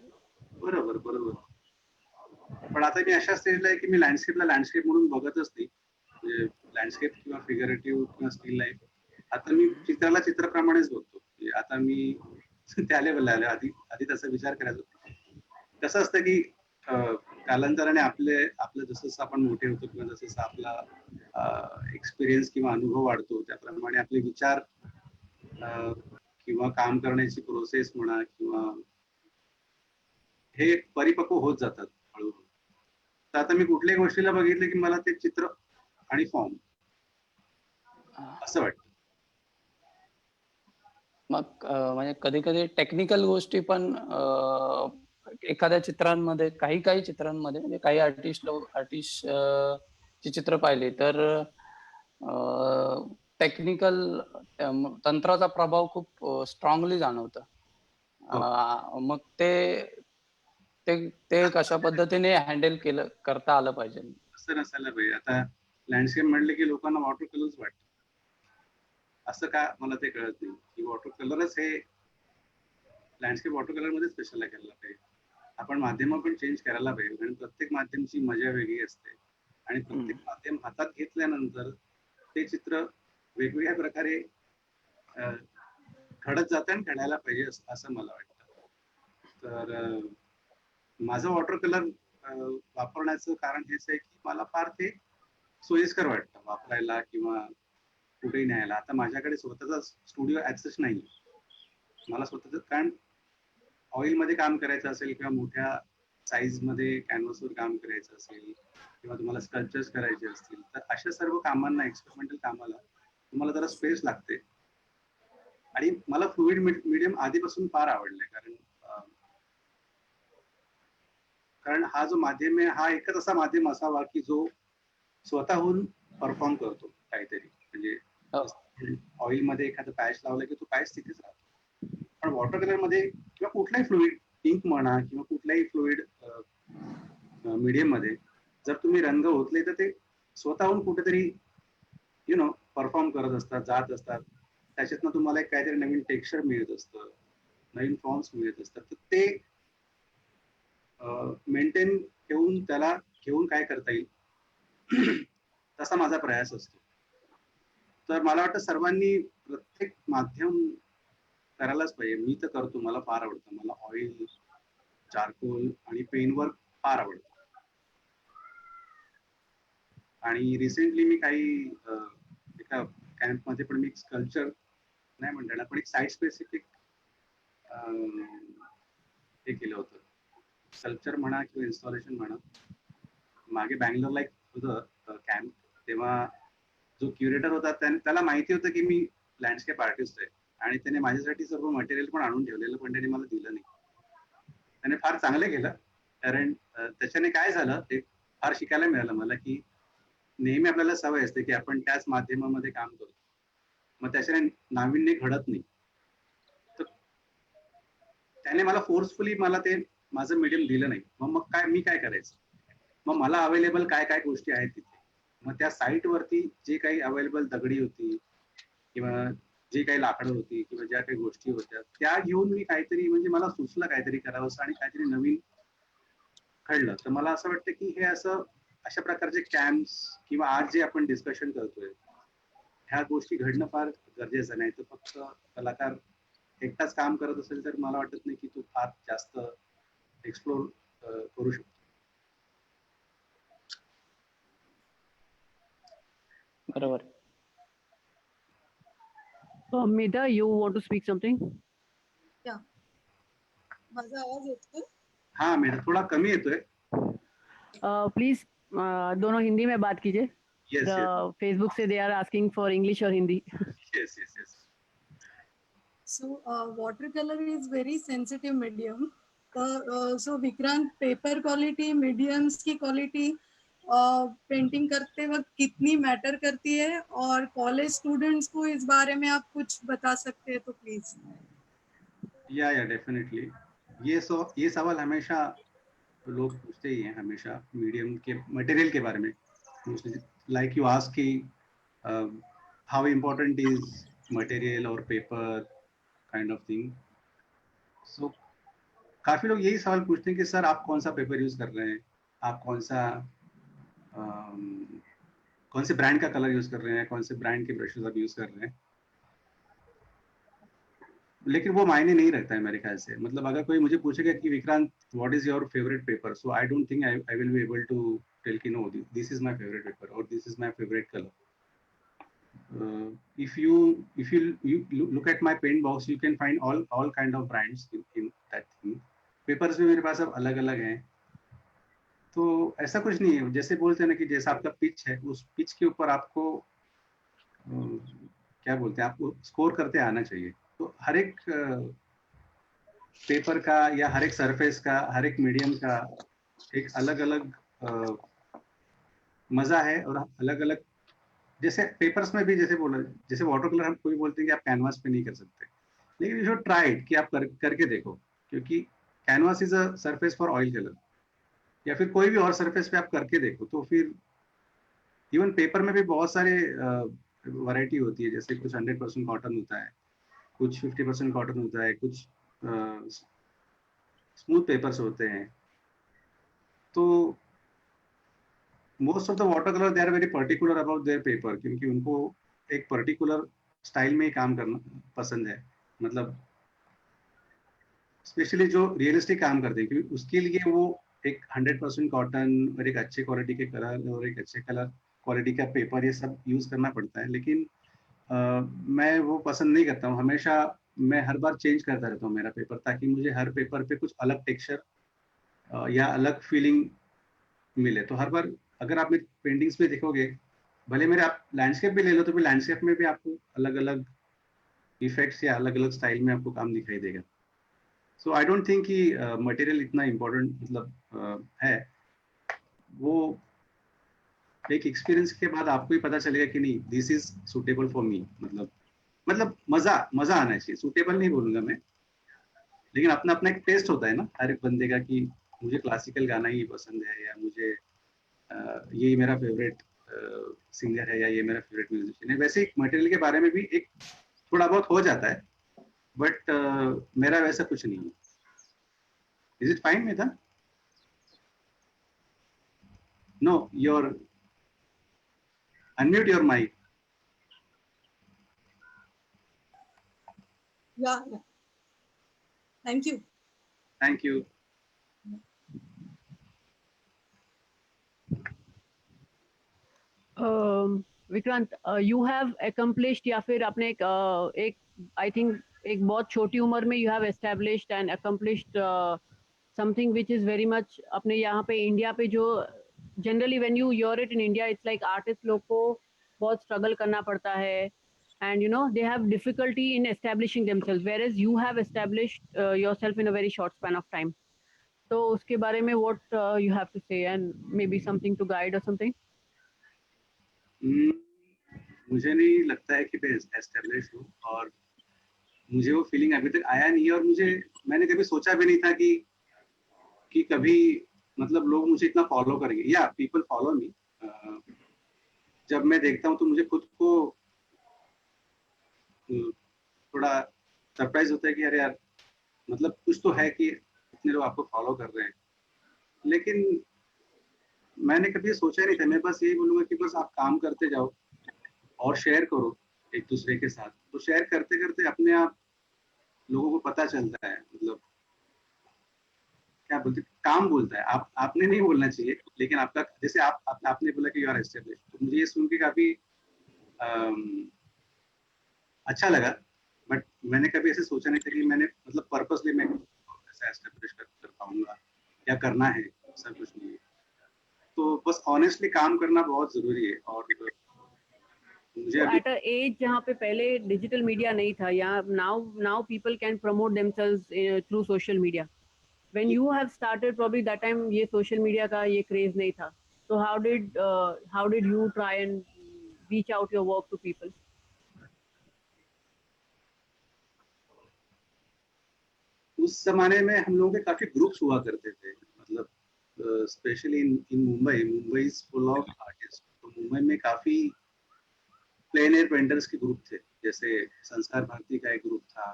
बरोबर बरोबर. पण आता मी अशा स्टेजला आहे की मी लँडस्केपला लँडस्केप म्हणून बघतच नाही. म्हणजे लँडस्केप किंवा फिगरेटिव्ह किंवा स्टील लाईफ, आता मी चित्राला चित्राप्रमाणेच बघतो. आता मी त्या लेवलला आलो. आधी तसा विचार करायचो. कसं असतं की कालांतराने आपलं जसं आपण मोठे होतो किंवा जसं आपला एक्सपिरियन्स किंवा अनुभव वाढतो, त्याप्रमाणे आपले विचार किंवा काम करण्याची प्रोसेस म्हणा, किंवा हे परिपक्व होत जातात हळूहळू. तर आता मी कुठल्याही गोष्टीला बघितलं की मला ते चित्र आणि फॉर्म असं वाटतं. मग म्हणजे कधी कधी टेक्निकल गोष्टी पण एखाद्या चित्रांमध्ये काही चित्रांमध्ये म्हणजे काही आर्टिस्ट ची चित्र पाहिली तर टेक्निकल तंत्राचा प्रभाव खूप स्ट्रॉंगली जाणवतं. मग ते ते ते कशा पद्धतीने हँडल करता आलं पाहिजे. असं नसायला पाहिजे. आता लँडस्केप म्हणले की लोकांना वॉटर कलर्स वाटतं. असं का मला ते कळत नाही की वॉटर कलरच हे लँडस्केप वॉटर कलर मध्ये स्पेशल करायला पाहिजे. आपण माध्यम पण चेंज करायला पाहिजे, कारण प्रत्येक माध्यमची मजा वेगळी असते आणि प्रत्येक माध्यम हातात घेतल्यानंतर ते चित्र वेगवेगळ्या प्रकारे घडत जातं आणि घडायला पाहिजे असं मला वाटतं. तर माझं वॉटर कलर वापरण्याचं कारण हेच आहे की मला फार ते सोयीस्कर वाटतं वापरायला किंवा कुठेही न्यायला. आता माझ्याकडे स्वतःचा स्टुडिओ ऍक्सेस नाही. मला स्वतःच, कारण ऑइल मध्ये काम करायचं असेल किंवा मोठ्या साईज मध्ये कॅनव्हासवर काम करायचं असेल किंवा तुम्हाला स्कल्पचर्स करायचे असतील, तर अशा सर्व कामांना, एक्सपेरिमेंटल कामाला तुम्हाला जरा स्पेस लागते. आणि मला फ्लुइड मीडियम आधीपासून फार आवडलंय, कारण हा जो माध्यम आहे हा एकच असा माध्यम असावा की जो स्वतःहून परफॉर्म करतो काहीतरी. म्हणजे ऑइल मध्ये एखादं पॅच लावलं की तो पॅच तिथेच राहतो, पण वॉटर कलर मध्ये किंवा कुठलाही फ्लुइड, इंक म्हणा किंवा कुठल्याही फ्लुइड मीडियम मध्ये जर तुम्ही रंग ओतले तर ते स्वतःहून कुठेतरी परफॉर्म करत असतात, जात असतात. त्याच्यातनं तुम्हाला एक काहीतरी नवीन टेक्स्चर मिळत असतं, नवीन फॉर्म्स मिळत असतात. तर ते मेंटेन ठेवून त्याला घेऊन काय करता येईल तसा माझा प्रयास असतो. तर मला वाटतं सर्वांनी प्रत्येक माध्यम करायलाच पाहिजे. मी तर करतो, मला फार आवडतं. मला ऑइल, चारकोल आणि पेनवर्क फार आवडतं. आणि रिसेंटली मी काही एका कॅम्प मध्ये पण मी स्कल्पचर नाही म्हणता येणार, पण एक साईट स्पेसिफिक हे केलं होतं. स्कल्पचर म्हणा किंवा इन्स्टॉलेशन म्हणा. मागे बँगलोरला एक होतं कॅम्प, तेव्हा जो क्युरेटर होता त्याला माहिती होतं की मी लँडस्केप आर्टिस्ट आहे आणि त्याने माझ्यासाठी सर्व मटेरियल पण आणून ठेवलेलं, पण त्याने मला दिलं नाही. त्याने फार चांगलं केलं, कारण त्याच्याने काय झालं ते फार शिकायला मिळालं मला की नेहमी आपल्याला सवय असते की आपण त्याच माध्यमामध्ये काम करतो, मग त्याच्याने नाविन्य घडत नाही. तर त्याने मला फोर्सफुली मला ते माझं मीडियम दिलं नाही. मग मी काय करायचं? मग मला अवेलेबल काय काय गोष्टी आहेत तिथे, मग त्या साईट वरती जे काही अवेलेबल दगडी होती किंवा जे काही लाकडं होती किंवा ज्या काही गोष्टी होत्या त्या घेऊन मी काहीतरी, म्हणजे मला सुचलं काहीतरी करावं आणि काहीतरी नवीन घडलं. तर मला असं वाटतं की हे असं अशा प्रकारचे कॅम्प्स किंवा आज जे आपण डिस्कशन करतोय ह्या गोष्टी घडणं फार गरजेचं नाही. तर फक्त कलाकार एकटाच काम करत असेल तर मला वाटत नाही की तो फार जास्त एक्सप्लोर करू शकतो. बरोबर. Medha, you want to speak something? माझा आवाज येतोय? हाँ मेरा थोड़ा कमी येतोय. Please, दोनों हिंदी में बात कीजिए. Yes, Facebook से they are asking for English और Hindi. yes. So watercolor is very sensitive medium. So Vikrant, paper quality, mediums की क्वालिटी पेंटिंग करते वक्त कितनी मैटर करती है, और कॉलेज स्टूडेंट्स को इस बारे में आप कुछ बता सकते हैं तो प्लीज. या डेफिनेटली. ये सवाल हमेशा लोग पूछते ही हैं, हमेशा मीडियम के मटेरियल के बारे में. लाइक यू आस्क कि हाउ इम्पोर्टेंट इज मटेरियल और पेपर काइंड ऑफ थिंग. सो काफी लोग यही सवाल पूछते हैं कि सर आप कौन सा पेपर यूज कर रहे हैं, आप कौन से ब्रांड का कलर यूज कर रहे हैं, कौन से ब्रांड के ब्रशेस आप यूज कर रहे हैं. लेकिन वो मायने नहीं रखता है मेरे ख्याल से. मतलब अगर कोई मुझे पूछेगा कि Vikrant what is your favourite paper, so I don't think I will be able to tell कि no this is my favourite paper और this is my favourite colour. If you look at my paint box, you can find all kind of brands in that thing. Papers भी मेरे पास अब अलग अलग हैं. तो ऐसा कुछ नहीं है, जैसे बोलते हैं ना कि जैसा आपका पिच है उस पिच के ऊपर आपको क्या बोलते हैं, आपको स्कोर करते आना चाहिए. तो हर एक पेपर का या हर एक सरफेस का, हर एक मीडियम का एक अलग अलग मजा है और अलग अलग जैसे पेपर्स में भी जैसे बोला, जैसे वाटर कलर हम कोई बोलते हैं कि आप कैनवास पे नहीं कर सकते, लेकिन यू शुड ट्राई इट कि आप करके देखो, क्योंकि canvas is a surface for oil colour, या फिर कोई भी और सरफेस पे आप करके देखो, तो फिर इवन पेपर में भी बहुत सारे वैरायटी होती है, जैसे कुछ 100% कॉटन होता है, कुछ 50% कॉटन होता है, कुछ स्मूथ पेपर्स होते हैं। तो most of the water colour they are very particular about their paper, क्योंकि उनको एक पर्टिकुलर स्टाइल में ही काम करना पसंद है, मतलब स्पेशली जो रियलिस्टिक काम करते हैं, क्योंकि उसके लिए वो एक 100% कॉटन और एक अच्छे क्वालिटी के कलर और एक अच्छे कलर क्वालिटी का पेपर, ये सब यूज करना पड़ता है। लेकिन मैं वो पसंद नहीं करता हूँ, हमेशा मैं हर बार चेंज करता रहता हूँ मेरा पेपर, ताकि मुझे हर पेपर पे कुछ अलग टेक्सचर या अलग फीलिंग मिले। तो हर बार अगर आप मेरी पेंटिंग्स पे देखोगे, भले मेरे आप लैंडस्केप भी ले लो, तो भी लैंडस्केप में भी आपको अलग अलग इफेक्ट्स या अलग अलग स्टाइल में आपको काम दिखाई देगा। सो आई डोंट थिंक कि मटेरियल इतना इम्पोर्टेंट मतलब है, वो एक एक्सपीरियंस के बाद आपको ही पता चलेगा कि नहीं this is suitable for me, मतलब मजा मजा आना चाहिए, सुटेबल नहीं बोलूंगा मैं, लेकिन अपना अपना एक टेस्ट होता है ना हर एक बंदे का, कि मुझे क्लासिकल गाना ही पसंद है, या मुझे ये मेरा फेवरेट सिंगर है, या ये मेरा फेवरेट म्यूजिशियन है। वैसे मटेरियल के बारे में भी एक थोड़ा बहुत हो जाता है, बट मेरा वैसा कुछ नहीं है। Is it fine Medha? No, your unmute your mic. Yeah. Thank you. Thank you. Vikrant, you have accomplished या फिर आपने एक आई थिंक एक बहुत छोटी उम्र में you have established and accomplished something which is very much अपने यहाँ पे इंडिया पे जो generally when you here it in India it's like artist लोग को बहुत स्ट्रगल करना पड़ता है and you know they have difficulty in establishing themselves, whereas you have established yourself in a very short span of time. तो उसके बारे में what you have to say and maybe something to guide or something. मुझे नहीं लगता है कि मैं एस्टेब्लिश हूँ, और मुझे वो फीलिंग अभी तक आया नहीं है, और मैंने कभी सोचा भी नहीं था कि कभी मतलब लोग मुझे इतना फॉलो करेंगे, या पीपल फॉलो मी। जब मैं देखता हूँ तो मुझे खुद को थोड़ा सरप्राइज होता है कि अरे यार, मतलब कुछ तो है कि इतने लोग आपको फॉलो कर रहे हैं। लेकिन मैंने कभी सोचा नहीं था, मैं बस यही बोलूंगा कि बस आप काम करते जाओ और शेयर करो एक दूसरे के साथ, तो शेयर करते करते अपने आप लोगों को पता चलता है, मतलब क्या बोलते, काम बोलता है। आपने नहीं बोलना चाहिए, लेकिन आपका जैसे आपने बोला कि यू आर एस्टेब्लिश, तो मुझे ये सुन के काफी अच्छा लगा, बट मैंने कभी ऐसे सोचा नहीं था कि मैंने मतलब पर्पसली मैं ऐसा एस्टेब्लिश कर पाऊंगा या करना है, सब कुछ नहीं है। तो बस ऑनेस्टली काम करना बहुत जरूरी है। और मुझे अभी एट अ एज जहाँ पे पहले डिजिटल मीडिया नहीं था, या now people can promote themselves through social media, when you have started probably that time ये social media का ये craze नहीं था, so how did you try and reach out your work to people? उस जमाने में हम लोगों के काफी ग्रुप्स हुआ करते थे, मतलब specially in Mumbai is full of artist. तो मुंबई में काफी प्लेन एयर पेंटर्स के ग्रुप थे, जैसे संस्कार भारती का एक ग्रुप था।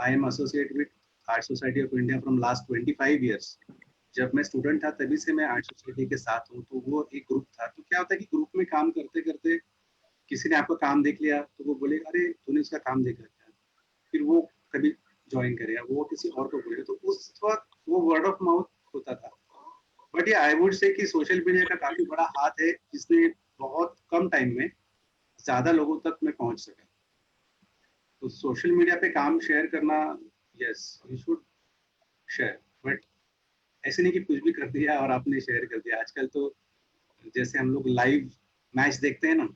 I am associate with art society of India from last 25 years. जब मैं स्टूडेंट था तभी से मैं आर्ट सोसाइटी के साथ हूँ, तो वो एक ग्रुप था। तो क्या होता है कि ग्रुप में काम करते करते किसी ने आपका काम देख लिया, तो वो बोले अरे तूने इसका काम देखा क्या, फिर वो कभी ज्वाइन करेगा, वो किसी और को बोलेगा, तो उस वक्त वो वर्ड ऑफ माउथ होता था। बट ये आई वुड से कि सोशल मीडिया का काफी बड़ा हाथ है, जिसने बहुत कम टाइम में ज्यादा लोगों तक मैं पहुंच सका। तो सोशल मीडिया पे काम शेयर करना, yes you should share, but ऐसे नहीं कि कुछ भी कर दिया और आपने शेयर कर दिया। आजकल तो जैसे हम लोग लाइव मैच देखते हैं ना,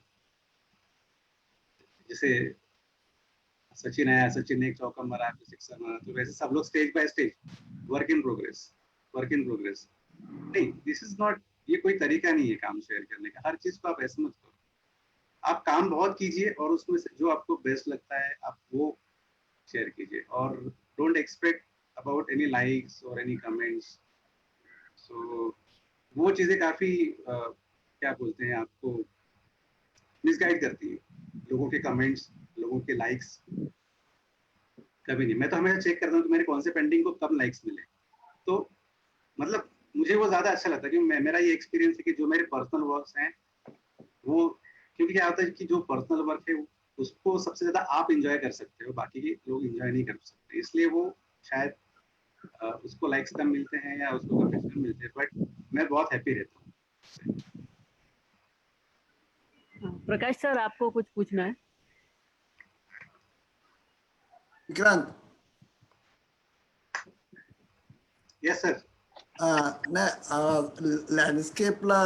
जैसे सचिन आया, सचिन ने एक चौका मारा, सिक्सर मारा, तो वैसे सब लोग stage by stage work in progress. नहीं, दिस इज नॉट, ये कोई तरीका नहीं है काम शेयर करने का। हर चीज को आप ऐसे मत करो, आप काम बहुत कीजिए और उसमें से जो आपको बेस्ट लगता है आप वो शेयर कीजिए और don't expect about any likes और एनी कमेंट्स। सो वो चीजें काफी क्या बोलते हैं आपको मिसगाइड करती है। लोगों के कमेंट्स, लोगों के लाइक्स कभी नहीं। मैं तो हमेशा चेक करता हूँ कि मेरे कौन से पेंटिंग को कब लाइक्स मिले। तो मतलब मुझे वो ज्यादा अच्छा लगता है क्योंकि मेरा ये एक्सपीरियंस है कि जो मेरे पर्सनल वर्क्स हैं वो, क्योंकि क्या होता है कि जो पर्सनल वर्क है उसको सबसे ज्यादा आप इंजॉय कर सकते हो, बाकी के लोग इंजॉय नहीं कर सकते, इसलिए वो शायद उसको लाइक्स कम मिलते हैं या उसको कमेंट्स कम मिलते हैं, बट मैं बहुत हैप्पी रहता हूँ। प्रकाश सर, आपको कुछ पूछना है? Vikrant, yes sir. नाही लँडस्केपला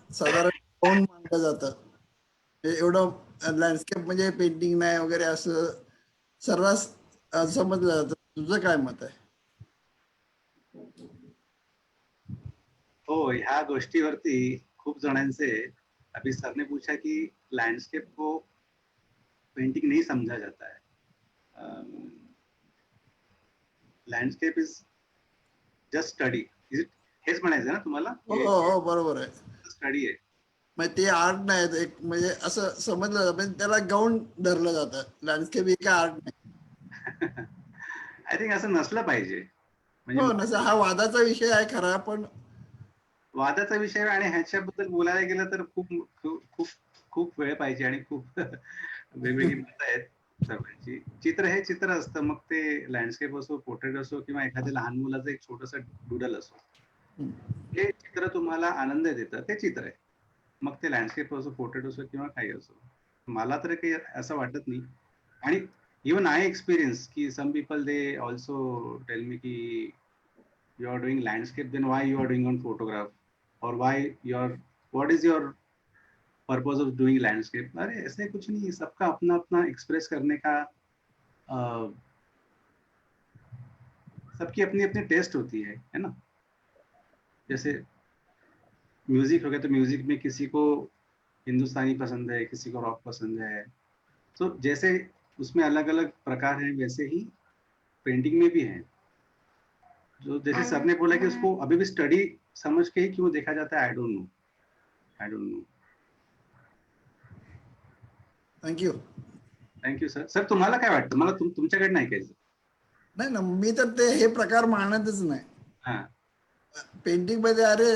साधारण कोण मानलं जातं? एवढं लँडस्केप म्हणजे पेंटिंग नाही वगैरे असं सर्रास समजलं जातं. तुझं काय मत आहे? हो, ह्या गोष्टीवरती खूप जणांचे, अभी सर ने पूछा कि लैंडस्केप को पेंटिंग नहीं समझा जाता है। Landscape is just study. Is it? हेच म्हणायचं ना तुम्हाला? हो बरोबर आहे. स्टडी आहे. म्हणजे ते आर्ट नाही, एक म्हणजे असं समजलं जातं, म्हणजे त्याला गौण धरलं जातं. लँडस्केप हे काय आर्ट नाही. आय थिंक असं नसलं पाहिजे. हो, नसं हा वादाचा विषय आहे खरा, पण वादाचा विषय आणि ह्याच्याबद्दल बोलायला गेलं तर खूप खूप खूप वेळ पाहिजे आणि खूप वेगवेगळी मतं आहेत सर्वांची. चित्र हे चित्र असतं, मग ते लँडस्केप असो, पोर्ट्रेट असो किंवा एखाद्या लहान मुलाचं एक छोटंसं डुडल असो, हे चित्र तुम्हाला आनंद देतं, ते चित्र आहे. मग ते लँडस्केप असो, पोर्ट्रेट असो किंवा काही असो. मला तर काही असं वाटत नाही. आणि इवन आय एक्सपिरियन्स की some people they also tell me की you are doing landscape, then why you are doing on photograph, or why what is your purpose of doing landscape? अरे ऐसे कुछ नहीं, सबका अपना अपना एक्सप्रेस करने का सबकी अपनी अपनी टेस्ट होती है ना? जैसे म्यूजिक हो गया, तो म्यूजिक में किसी को हिंदुस्तानी पसंद है, किसी को रॉक पसंद है, तो जैसे उसमें अलग अलग प्रकार हैं वैसे ही पेंटिंग में भी हैं। जो जैसे सर ने बोला कि उसको अभी भी स्टडी समझ के ही क्यों देखा जाता है, आई don't no. Thank you sir. Sir तुम्हाला काय वाटतं? मला तुमच्याकडनं ऐकायचं. नाही ना, मी तर ते हे प्रकार मानतच नाही. हा, पेंटिंग मध्ये अरे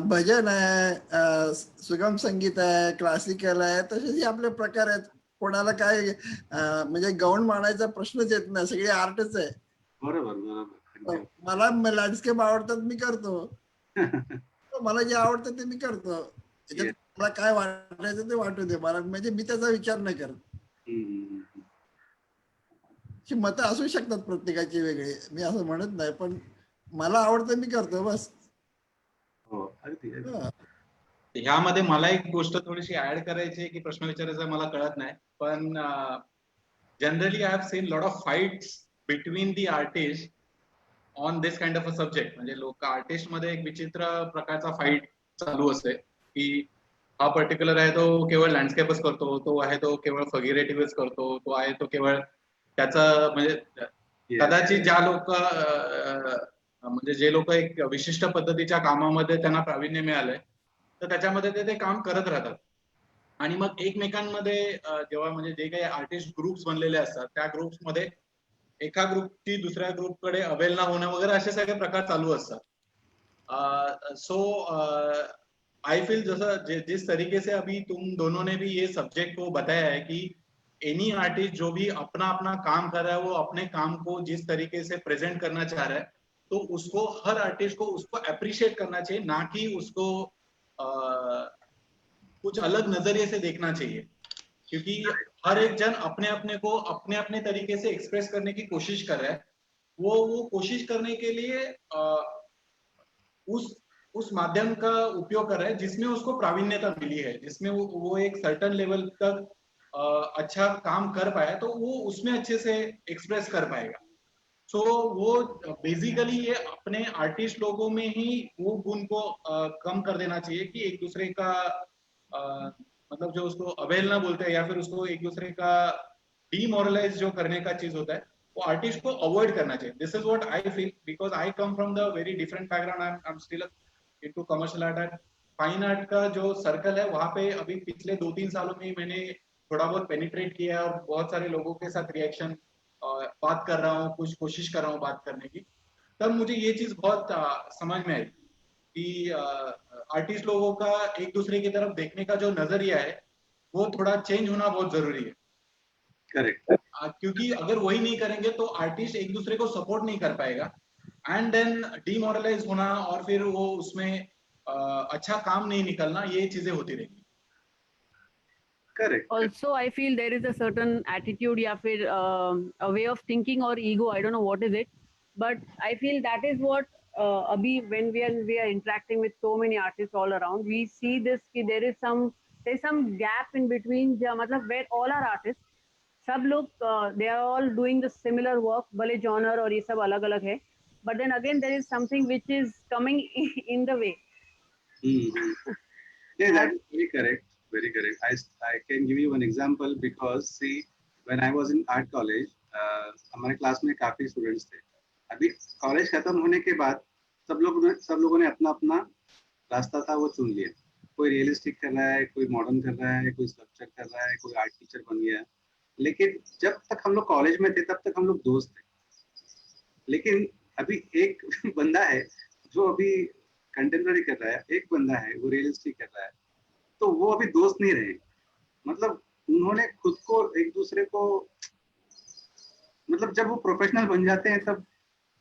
भजन आहे, सुगम संगीत आहे, क्लासिकल आहे, तसेच आपले प्रकार आहेत. कोणाला काय म्हणजे गौण मानायचा प्रश्नच येत नाही, सगळे आर्टच आहे. बरोबर. मला लँडस्केप आवडतात, मी करतो. मला जे आवडतं ते मी करतो. त्याच्यात मला काय वाटायचं ते वाटू दे मला, म्हणजे मी त्याचा विचार नाही करत. मतं असू शकतात प्रत्येकाची वेगळी, मी असं म्हणत नाही, पण मला आवडतं मी करतो बस. हो, अगदी. ह्यामध्ये मला एक गोष्ट थोडीशी ऍड करायची की प्रश्न विचारायचा मला कळत नाही, पण generally I have seen lot of fights between the artist on this kind of a subject. म्हणजे लोक आर्टिस्ट मध्ये एक विचित्र प्रकारचा फाईट चालू असते की हा पर्टिक्युलर आहे तो केवळ लँडस्केपच करतो, तो आहे तो केवळ फगिरेटिव्हच करतो, तो आहे तो केवळ त्याचा म्हणजे कदाचित ज्या लोक म्हणजे जे लोक एक विशिष्ट पद्धतीच्या कामामध्ये त्यांना प्रावीण्य मिळालंय तर त्याच्यामध्ये ते काम करत राहतात. आणि मग एकमेकांमध्ये जेव्हा म्हणजे जे काही आर्टिस्ट ग्रुप्स बनलेले असतात त्या ग्रुप्समध्ये एका ग्रुपची दुसऱ्या ग्रुपकडे अवेलना होणं वगैरे असे सगळे प्रकार चालू असतात. सो आई फील जैसा जिस तरीके से अभी तुम दोनों ने भी ये सब्जेक्ट को बताया है कि एनी आर्टिस्ट जो भी अपना अपना काम कर रहा है वो अपने काम को जिस तरीके से प्रेजेंट करना चाह रहा है तो उसको हर आर्टिस्ट को उसको अप्रिशिएट करना चाहिए, ना कि उसको कुछ अलग नजरिए से देखना चाहिए. क्योंकि हर एक जन अपने अपने को अपने अपने तरीके से एक्सप्रेस करने की कोशिश कर रहा है. वो कोशिश करने के लिए उस माध्यम का उपयोग कर रहा है जिसमें उसको प्रावीण्यता मिली है, जिसमें वो एक सर्टन लेवल तक अच्छा काम कर पाया तो वो उसमें अच्छे से एक्सप्रेस कर पाएगा. सो वो बेसिकली ये अपने आर्टिस्ट लोगों में ही वो गुण को कम कर देना चाहिए कि एक दूसरे का मतलब जो उसको अवहेलना बोलते हैं या फिर उसको एक दूसरे का डीमोरलाइज जो करने का चीज होता है, वो आर्टिस्ट को अवॉइड करना चाहिए. This is what I feel, because I come from the very different background. I am still into commercial art and fine art का जो सर्कल है वहां पे अभी पिछले 2-3 सालों में ही मैंने थोड़ा बहुत पेनिट्रेट किया है और बहुत सारे लोगों के साथ रिएक्शन बात कर रहा हूँ, कुछ कोशिश कर रहा हूँ बात करने की. तब मुझे ये चीज बहुत समझ में आई कि आर्टिस्ट लोगों का एक दूसरे की तरफ देखने का जो नजरिया है वो थोड़ा चेंज होना बहुत जरूरी है. करेक्ट. क्योंकि अगर वही नहीं करेंगे तो आर्टिस्ट एक दूसरे को सपोर्ट नहीं कर पाएगा एंड देन डीमोरलाइज होना और फिर वो उसमें अच्छा काम नहीं निकलना, ये चीजें होती रहेंगी. Correct. Also, I feel there is a certain attitude या फिर a way of thinking or ego. I don't know what is it, but I feel that is what अभी when we are interacting with so many artists all around, we see this कि there is some gap in between. मतलब where all are artists, सब लोग they are all doing the similar work, भले genre और ये सब अलग अलग है, but then again there is something which is coming in the way. Yeah, that is very correct. Very correct. I can give you one example because see, when I was in art college, हमारे class में काफी students थे. अभी college खत्म होने के बाद सब लोगों ने अपना अपना रास्ता था वो चुन लिया. कोई रियलिस्टिक कर रहा है, कोई मॉडर्न कर रहा है, कोई स्कल्पचर कर रहा है, कोई आर्ट टीचर बन गया. लेकिन जब तक हम लोग कॉलेज में थे तब तक हम लोग दोस्त थे. लेकिन अभी एक बंदा है जो अभी कंटेम्पररी कर रहा है, एक बंदा है वो रियलिस्टिक कर रहा है, तो वो अभी दोस्त नहीं रहे. मतलब उन्होंने खुद को एक दूसरे को, मतलब जब वो प्रोफेशनल बन जाते हैं तब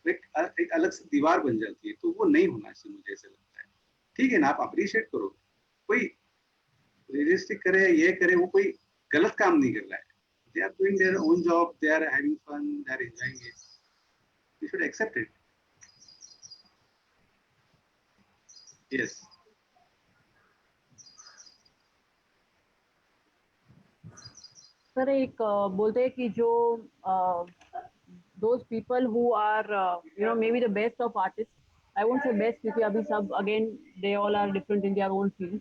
एक अलग से दीवार बन जाती है. तो वो नहीं होना चाहिए, मुझे ऐसा लगता है. ठीक है ना, आप अप्रिशिएट करो, कोई रियलिस्टिक करे ये करे, वो कोई गलत काम नहीं कर रहा है. They are doing their own job, they are having fun, they are enjoying it. You should accept it. Yes. Sir एक बोलते हैं कि जो those people who are maybe the best of artists, I won't say best क्योंकि अभी सब again they all are different in their own field.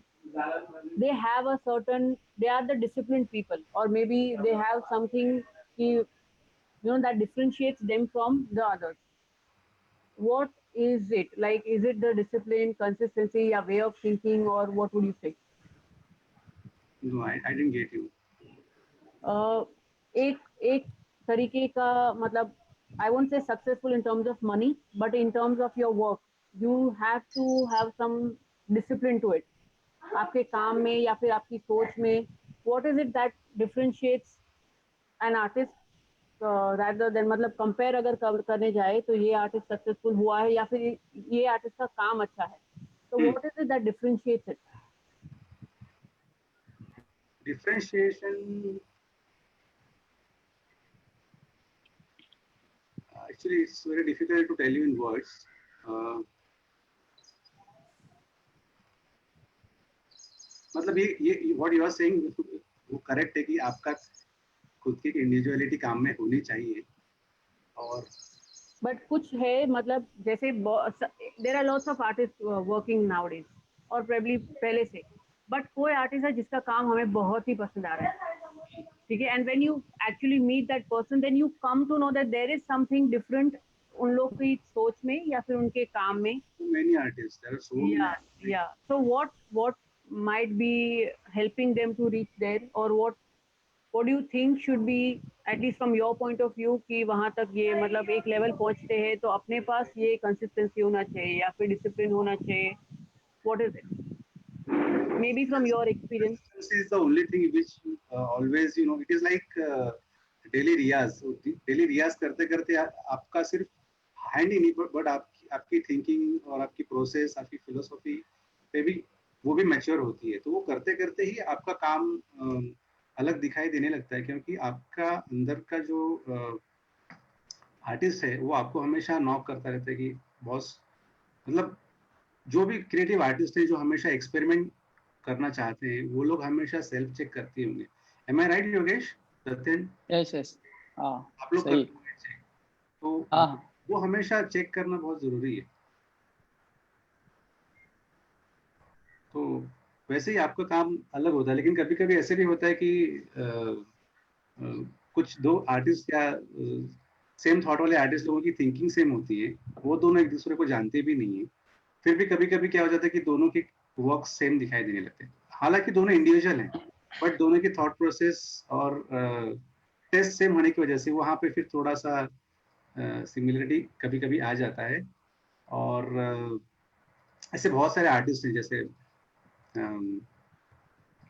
They have a certain, they are the disciplined people, or maybe they have something that differentiates them from the others. What is it? Like, is it the discipline, consistency, a way of thinking, or what would you say? No, I didn't get you. एक एक तरीके का मतलब I won't say successful in terms of money, but in terms of your work, you have to have some discipline to it. आपके काम में या फिर आपकी सोच में, what is it that differentiates an artist rather than, मतलब compare अगर करने जाए तो ये artist successful हुआ है या फिर ये artist का काम अच्छा है, तो what is it that differentiates it? Differentiation, actually it's very difficult to tell you in words. मतलब ये what you are saying वो करेक्ट है कि आपका खुद की इंडिविजुअलिटी काम में होनी चाहिए. और बट कुछ है, मतलब जैसे there are lots of artist working nowadays और प्रोबेबली पहले से, बट कोई आर्टिस्ट है जिसका काम हमें बहुत ही पसंद आ रहा है, ठीक है, and when you actually meet that person then you come to know that there is something different उन लोग की सोच में या फिर उनके काम में. many artists, there are so many. Yeah, so what might be helping them to reach there, or what do you think should be, at least from your point of view, कि वहां तक ये मतलब एक लेवल पहुंचते हैं तो अपने पास ये कंसिस्टेंसी होना चाहिए या फिर डिसिप्लिन होना चाहिए? What is it? Maybe from your experience. This is the only thing which always, it is like daily riyaz. Daily रियाज करते करते आपका सिर्फ हैंड ही नहीं, बट आपकी थिंकिंग और आपकी प्रोसेस, आपकी फिलोसॉफी पे भी वो भी मैच्योर होती है. तो वो करते करते ही आपका काम अलग दिखाई देने लगता है, क्योंकि आपका अंदर का जो आर्टिस्ट है वो आपको हमेशा नॉक करता रहता है कि बॉस, मतलब जो भी क्रिएटिव आर्टिस्ट है जो हमेशा एक्सपेरिमेंट करना चाहते हैं वो लोग हमेशा सेल्फ चेक करते होंगे. एम आई राइट योगेश? सत्यन? यस. आप लोग सही. करते होंगे चेक, तो हाँ. वो हमेशा चेक करना बहुत जरूरी है. तो वैसे ही आपका काम अलग होता है, लेकिन कभी कभी ऐसे भी होता है कि कुछ दो आर्टिस्ट या सेम थॉट वाले आर्टिस्ट लोगों की थिंकिंग सेम होती है, वो दोनों एक दूसरे को जानते भी नहीं है, फिर भी कभी कभी क्या हो जाता है कि दोनों के वर्क सेम दिखाई देने लगते हैं। हालांकि दोनों इंडिविजुअल हैं, बट दोनों की थॉट प्रोसेस और टेस्ट सेम होने की वजह से वहाँ पे फिर थोड़ा सा सिमिलरिटी कभी कभी आ जाता है। और ऐसे बहुत सारे आर्टिस्ट हैं, जैसे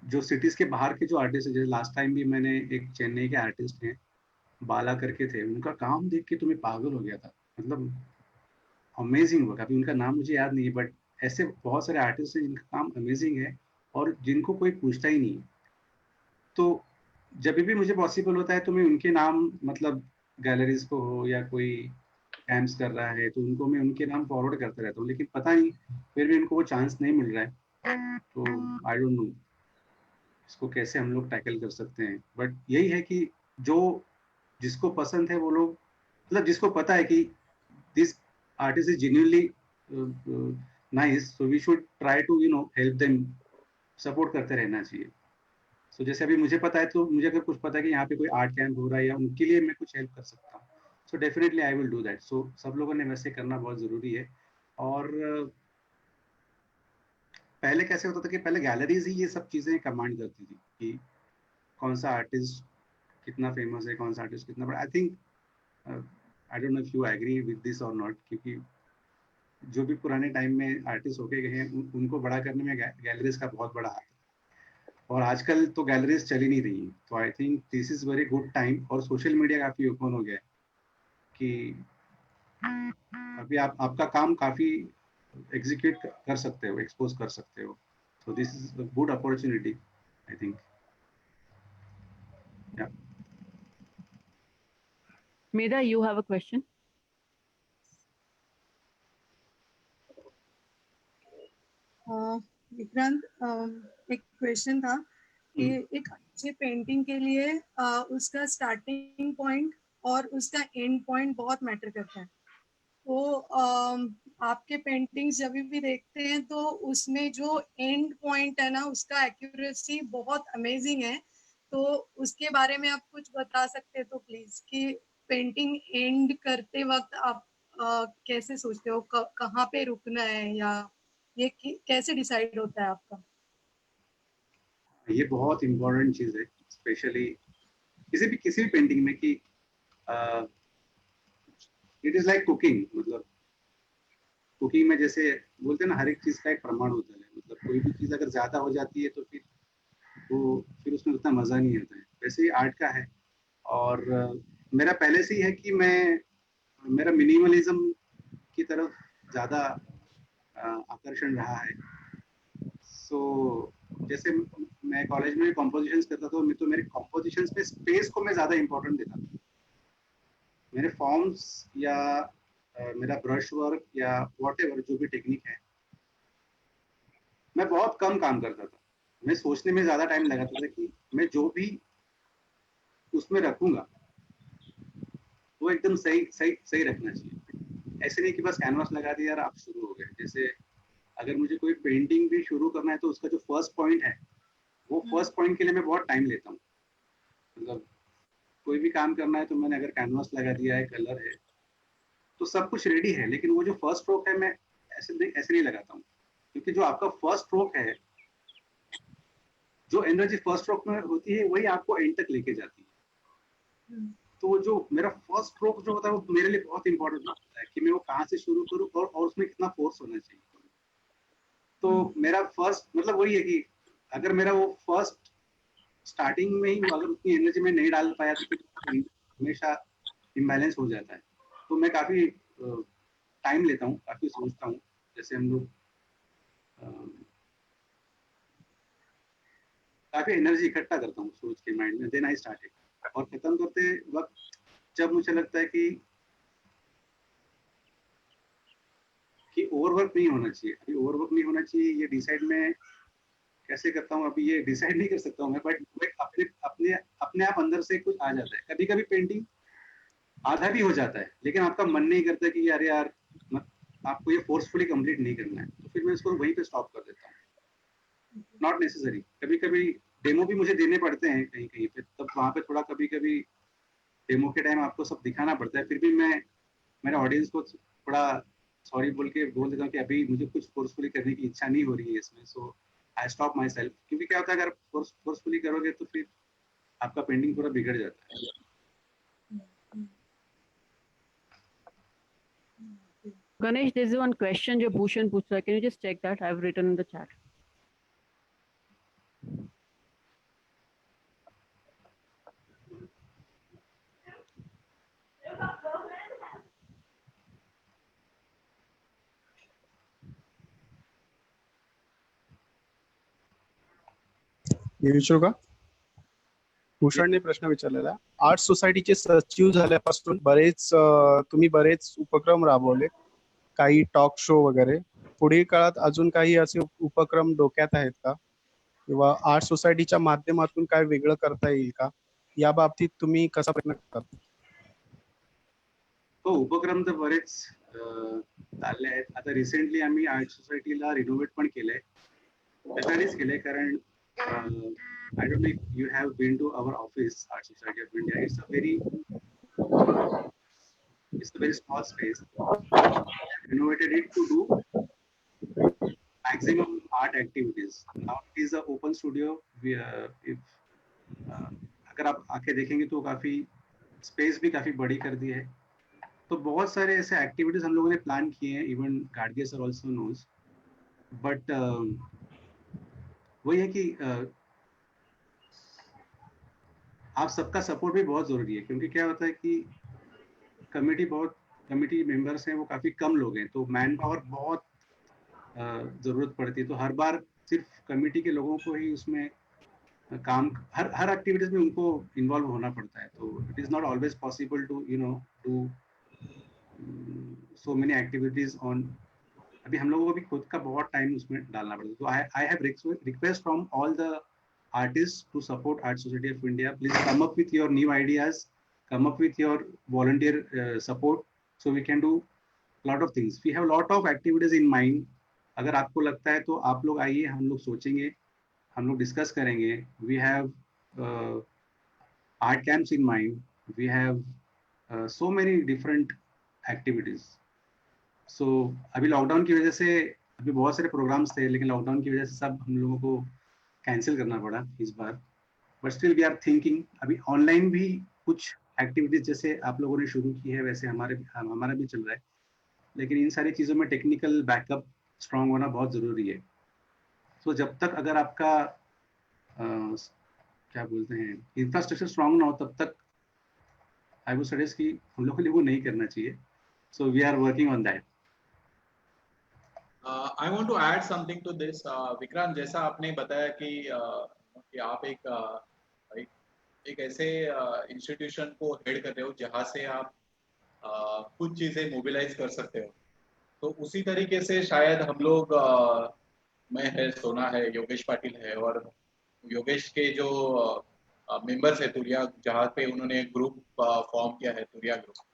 जो सिटीज के बाहर के जो आर्टिस्ट हैं, जैसे लास्ट टाइम भी मैंने एक चेन्नई के आर्टिस्ट हैं, बाला करके थे, उनका काम देख के तुम्हें पागल हो गया था, मतलब अमेजिंग वर्क। अभी उनका नाम मुझे याद नहीं है, बट ऐसे बहुत सारे आर्टिस्ट हैं जिनका काम अमेजिंग है और जिनको कोई पूछता ही नहीं। तो जब भी मुझे पॉसिबल होता है तो मैं उनके नाम, मतलब गैलरीज को हो या कोई कैंप्स कर रहा है तो उनको मैं उनके नाम फॉरवर्ड करता रहता हूँ, लेकिन पता नहीं फिर भी उनको वो चांस नहीं मिल रहा है। तो आई डोंट नो इसको कैसे हम लोग टैकल कर सकते हैं, बट यही है कि जो जिसको पसंद है वो लोग, मतलब जिसको पता है कि this artist is genuinely nice, so we should try to help them, support करते रहना चाहिए। सो जैसे अभी मुझे पता है, तो मुझे अगर कुछ पता है कि यहाँ पे कोई आर्ट कैंप हो रहा है या उनके लिए मैं कुछ हेल्प कर सकता हूँ, so definitely I will do that. So सब लोगों ने वैसे करना बहुत जरूरी है। और पहले कैसे होता था कि पहले गैलरीज ही ये सब चीजें कमांड करती थी कि कौन सा आर्टिस्ट कितना फेमस है, कौन सा आर्टिस्ट कितना बड़ा। I think I don't know if you agree with this और नॉट, क्योंकि जो भी पुराने टाइम में आर्टिस्ट होके गए हैं उनको बड़ा करने में गैलरीज का बहुत बड़ा हाथ है, और आजकल तो गैलरीज चल ही नहीं रही। तो I think this is very good time, और सोशल मीडिया काफी ओपन हो गया है कि अभी आप आपका काम काफी एग्जीक्यूट कर सकते हो, एक्सपोज कर सकते हो। सो this is a good opportunity I think. Meda, you have a question? Vikrant, एक क्वेश्चन था कि एक अच्छे पेंटिंग के लिए उसका स्टार्टिंग पॉइंट और उसका एंड पॉइंट बहुत मैटर करता है। तो आपके पेंटिंग्स जब भी देखते हैं तो उसमें जो एंड पॉइंट है ना, उसका एक्यूरेसी बहुत अमेजिंग है। तो उसके बारे में आप कुछ बता सकते हैं तो प्लीज, कि पेंटिंग एंड करते वक्त आप कैसे सोचते हो, कहाँ पे रुकना है, या ये कैसे डिसाइड होता है आपका? ये बहुत इम्पोर्टेंट चीज है, स्पेशली किसी भी पेंटिंग में, कि इट इज लाइक कुकिंग। मतलब कुकिंग में जैसे बोलते हैं ना, हर एक चीज का एक प्रमाण होता है। मतलब कोई भी चीज अगर ज्यादा हो जाती है तो फिर उसमें उतना मजा नहीं आता है। वैसे ही आर्ट का है। और मेरा पहले से ही है कि मेरा मिनिमलिज्म की तरफ ज्यादा आकर्षण रहा है। सो जैसे मैं कॉलेज में कॉम्पोजिशंस करता था, तो मेरे कॉम्पोजिशंस में स्पेस को मैं ज्यादा इंपॉर्टेंट देता था। मेरे फॉर्म्स या मेरा ब्रश वर्क या व्हाटएवर जो भी टेक्निक है, मैं बहुत कम काम करता था। मैं सोचने में ज्यादा टाइम लगाता था कि मैं जो भी उसमें रखूंगा वो एकदम सही सही सही रखना चाहिए। ऐसे नहीं कि बस कैनवास लगा दिया और आप शुरू हो गए। जैसे अगर मुझे कोई पेंटिंग भी शुरू करना है तो उसका जो फर्स्ट पॉइंट है, वो फर्स्ट पॉइंट के लिए मैं बहुत टाइम लेता हूँ। मतलब कोई भी काम करना है तो मैंने अगर कैनवास लगा दिया है, कलर है, तो सब कुछ रेडी है, लेकिन वो जो फर्स्ट स्ट्रोक है मैं ऐसे नहीं लगाता हूँ। क्योंकि जो आपका फर्स्ट स्ट्रोक है, जो एनर्जी फर्स्ट स्ट्रोक में होती है, वही आपको एंड तक लेके जाती है। तो जो मेरा फर्स्ट स्ट्रोक जो होता है वो मेरे लिए बहुत इंपॉर्टेंट होता है कि मैं वो कहाँ से शुरू करूँ और उसमें कितना फोर्स होना चाहिए। तो मेरा फर्स्ट मतलब वही है कि अगर मेरा वो फर्स्ट स्टार्टिंग में ही अगर उतनी एनर्जी में नहीं डाल पाया तो फिर हमेशा इम्बैलेंस हो जाता है। तो मैं काफी टाइम लेता हूँ, काफी सोचता हूँ। जैसे हम लोग काफी एनर्जी इकट्ठा करता हूँ सोच के माइंड में, देन आई स्टार्टेड। और खत्म करते वक्त जब मुझे लगता है कि ओवरवर्क नहीं होना चाहिए, अभी ओवरवर्क नहीं होना चाहिए, ये डिसाइड मैं कैसे करता हूँ अभी ये डिसाइड नहीं कर सकता हूँ मैं, बट अपने अपने अपने आप अंदर से कुछ आ जाता है। कभी कभी पेंटिंग आधा भी हो जाता है, लेकिन आपका मन नहीं करता कि यार आपको ये फोर्सफुली कंप्लीट नहीं करना है, तो फिर मैं इसको वहीं पे स्टॉप कर देता हूँ। नॉट नेसेसरी, कभी कभी डेमो भी मुझे देने पड़ते हैं कहीं कहीं पे, तब वहाँ पे थोड़ा कभी कभी डेमो के टाइम आपको सब दिखाना पड़ता है, फिर भी मैं मेरे ऑडियंस को थोड़ा सॉरी बोल के बोल देता हूँ कि अभी मुझे कुछ फोर्सफुली करने की इच्छा नहीं हो रही है इसमें, सो आई स्टॉप माई सेल्फ, क्योंकि क्या होता है अगर फोर्सफुली करोगे तो फिर आपका पेंटिंग पूरा बिगड़ जाता है। Ganesh, there is one question जो भूषण पूछ रहा है. Can you just check that? I've written in the chat. मी विचारू का? भूषणने प्रश्न विचारलेला आहे. आर्ट सोसायटीचे सचिव झाल्यापासून तुम्ही बरेच उपक्रम राबवले, काही टॉक शो वगैरे. पुढील काळात अजून काही असे उपक्रम डोक्यात आहेत का? किंवा आर्ट सोसायटीच्या माध्यमातून काय वेगळं करता येईल का? या बाबतीत तुम्ही कसा प्रयत्न करता? हो, उपक्रम तर बरेच चालले आहेत. आता रिसेंटली आम्ही आर्ट सोसायटीला रिनोव्हेट पण केलंय. त्यासाठीच केलंय कारण I don't know if you have been to our office, Art Society of India. It's a very small space. Renovated it to do maximum art activities. Now it is an open studio. अगर आप आके देखेंगे तो काफी space भी काफी बड़ी कर दी है, तो बहुत सारे ऐसे एक्टिविटीज हम लोगों ने प्लान किए हैं. इवन गार्डगे सर ऑल्सो नोज, बट वही है कि आप सबका सपोर्ट भी बहुत जरूरी है, क्योंकि क्या होता है कि कमिटी मेंबर्स हैं वो काफी कम लोग हैं, तो मैन पावर बहुत जरूरत पड़ती है. तो हर बार सिर्फ कमिटी के लोगों को ही उसमें काम हर एक्टिविटीज में उनको इन्वॉल्व होना पड़ता है. तो it is not always possible to do so many activities on. अभी हम लोगों को भी खुद का बहुत टाइम उसमें डालना पड़ता है. तो I have request from all the artists to support Art Society of India. Please come up with your new ideas, come up with your volunteer support, so we can do lot of things. We have lot of activities in mind. अगर आपको लगता है तो आप लोग आइए, हम लोग सोचेंगे, हम लोग डिस्कस करेंगे. We have art camps in mind. We have so many different activities. So अभी लॉकडाउन की वजह से अभी बहुत सारे प्रोग्राम्स थे, लेकिन लॉकडाउन की वजह से सब हम लोगों को कैंसिल करना पड़ा इस बार. But still we are thinking अभी ऑनलाइन भी कुछ एक्टिविटीज जैसे आप लोगों ने शुरू की है वैसे हमारा भी चल रहा है, लेकिन इन सारी चीज़ों में टेक्निकल बैकअप स्ट्रांग होना बहुत ज़रूरी है. सो जब तक अगर आपका क्या बोलते हैं इंफ्रास्ट्रक्चर स्ट्रांग ना हो, तब तक आई वुड सजेस्ट कि हम लोगों को लिए वो नहीं करना चाहिए. So we are working on that. I want to add something to this. Vikrant, जैसा आपने बताया कि आप एक ऐसे इंस्टीट्यूशन को हेड कर रहे हो जहाँ से आप कुछ चीजें मोबिलाइज कर सकते हो, तो उसी तरीके से शायद हम लोग मैं है, सोना है, योगेश पाटिल है, और योगेश के जो मेंबर्स है तुरिया, जहाँ पे उन्होंने ग्रुप फॉर्म किया है, तुरिया ग्रुप.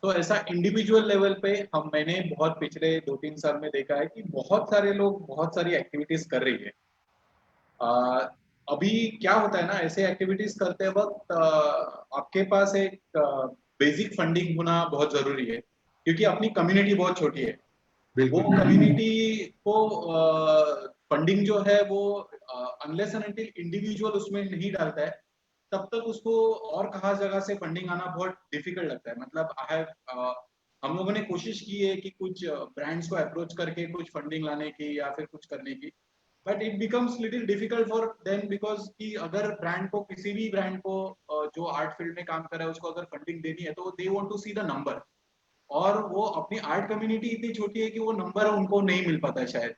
तो ऐसा इंडिविजुअल लेवल पे मैंने बहुत पिछले 2-3 साल में देखा है कि बहुत सारे लोग बहुत सारी एक्टिविटीज कर रही है. अभी क्या होता है ना, ऐसे एक्टिविटीज करते वक्त आपके पास एक बेसिक फंडिंग होना बहुत जरूरी है, क्योंकि अपनी कम्युनिटी बहुत छोटी है. वो कम्युनिटी को फंडिंग जो है वो अनलेस एंड अनटिल इंडिविजुअल उसमें नहीं डालता है, तब तक उसको और कहाँ जगह से फंडिंग आना बहुत डिफिकल्ट लगता है. मतलब हम लोगों ने कोशिश की है कि कुछ ब्रांड्स को अप्रोच करके कुछ फंडिंग लाने की या फिर कुछ करने की, but it becomes little difficult for them, because कि अगर ब्रांड को, किसी भी ब्रांड को जो आर्ट फील्ड में काम कर रहा है उसको अगर फंडिंग देनी है, तो they want to see the number, और वो अपनी आर्ट कम्युनिटी इतनी छोटी है कि वो नंबर उनको नहीं मिल पाता है शायद.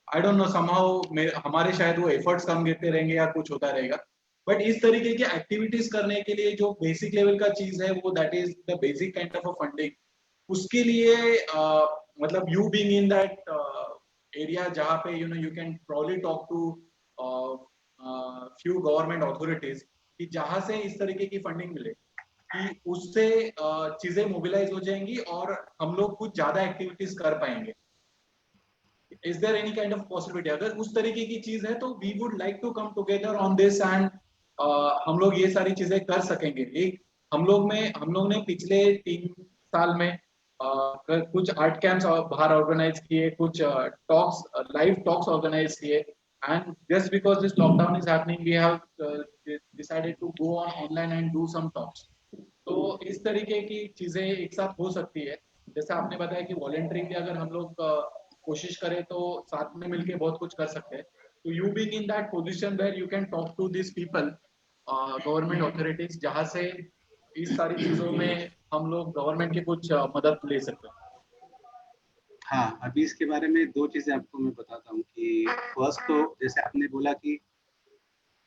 आई डोंट नो, समहाउ हमारे शायद वो एफर्ट्स कम गिरते रहेंगे या कुछ होता रहेगा. बट इस तरीके की एक्टिविटीज करने के लिए जो बेसिक लेवल का चीज है वो that is the basic kind of a funding. उसके लिए मतलब you being in that area जहाँ पे you can probably talk to few government authorities कि जहाँ से इस तरीके की फंडिंग मिले, कि उससे चीजें मोबिलाइज हो जाएंगी और हम लोग कुछ ज्यादा एक्टिविटीज कर पाएंगे. Is there any kind of possibility? अगर उस तरीके की चीज है तो we would like to come together on this and हम लोग ये सारी चीजें कर सकेंगे। एक हम लोग ने पिछले 3 साल में कुछ आर्ट कैंप्स बाहर ऑर्गेनाइज किए, कुछ टॉक्स, लाइव टॉक्स ऑर्गेनाइज किए, and just because this lockdown is happening we have decided to go on online and do some talks. तो इस तरीके की चीजें एक साथ हो सकती है। जैसे आपने बताया कि वॉलंटियरिंग भी अगर हम लोग कोशिश करें तो साथ में मिलके बहुत कुछ कर सकते हैं। तो you being in that position where you can talk to this people, government authorities, जहां से इस सारी चीजों में हम लोग गवर्नमेंट की कुछ मदद ले सकते हैं। हाँ, अभी इसके बारे में 2 चीजें आपको मैं बताता हूँ कि फर्स्ट तो जैसे आपने बोला कि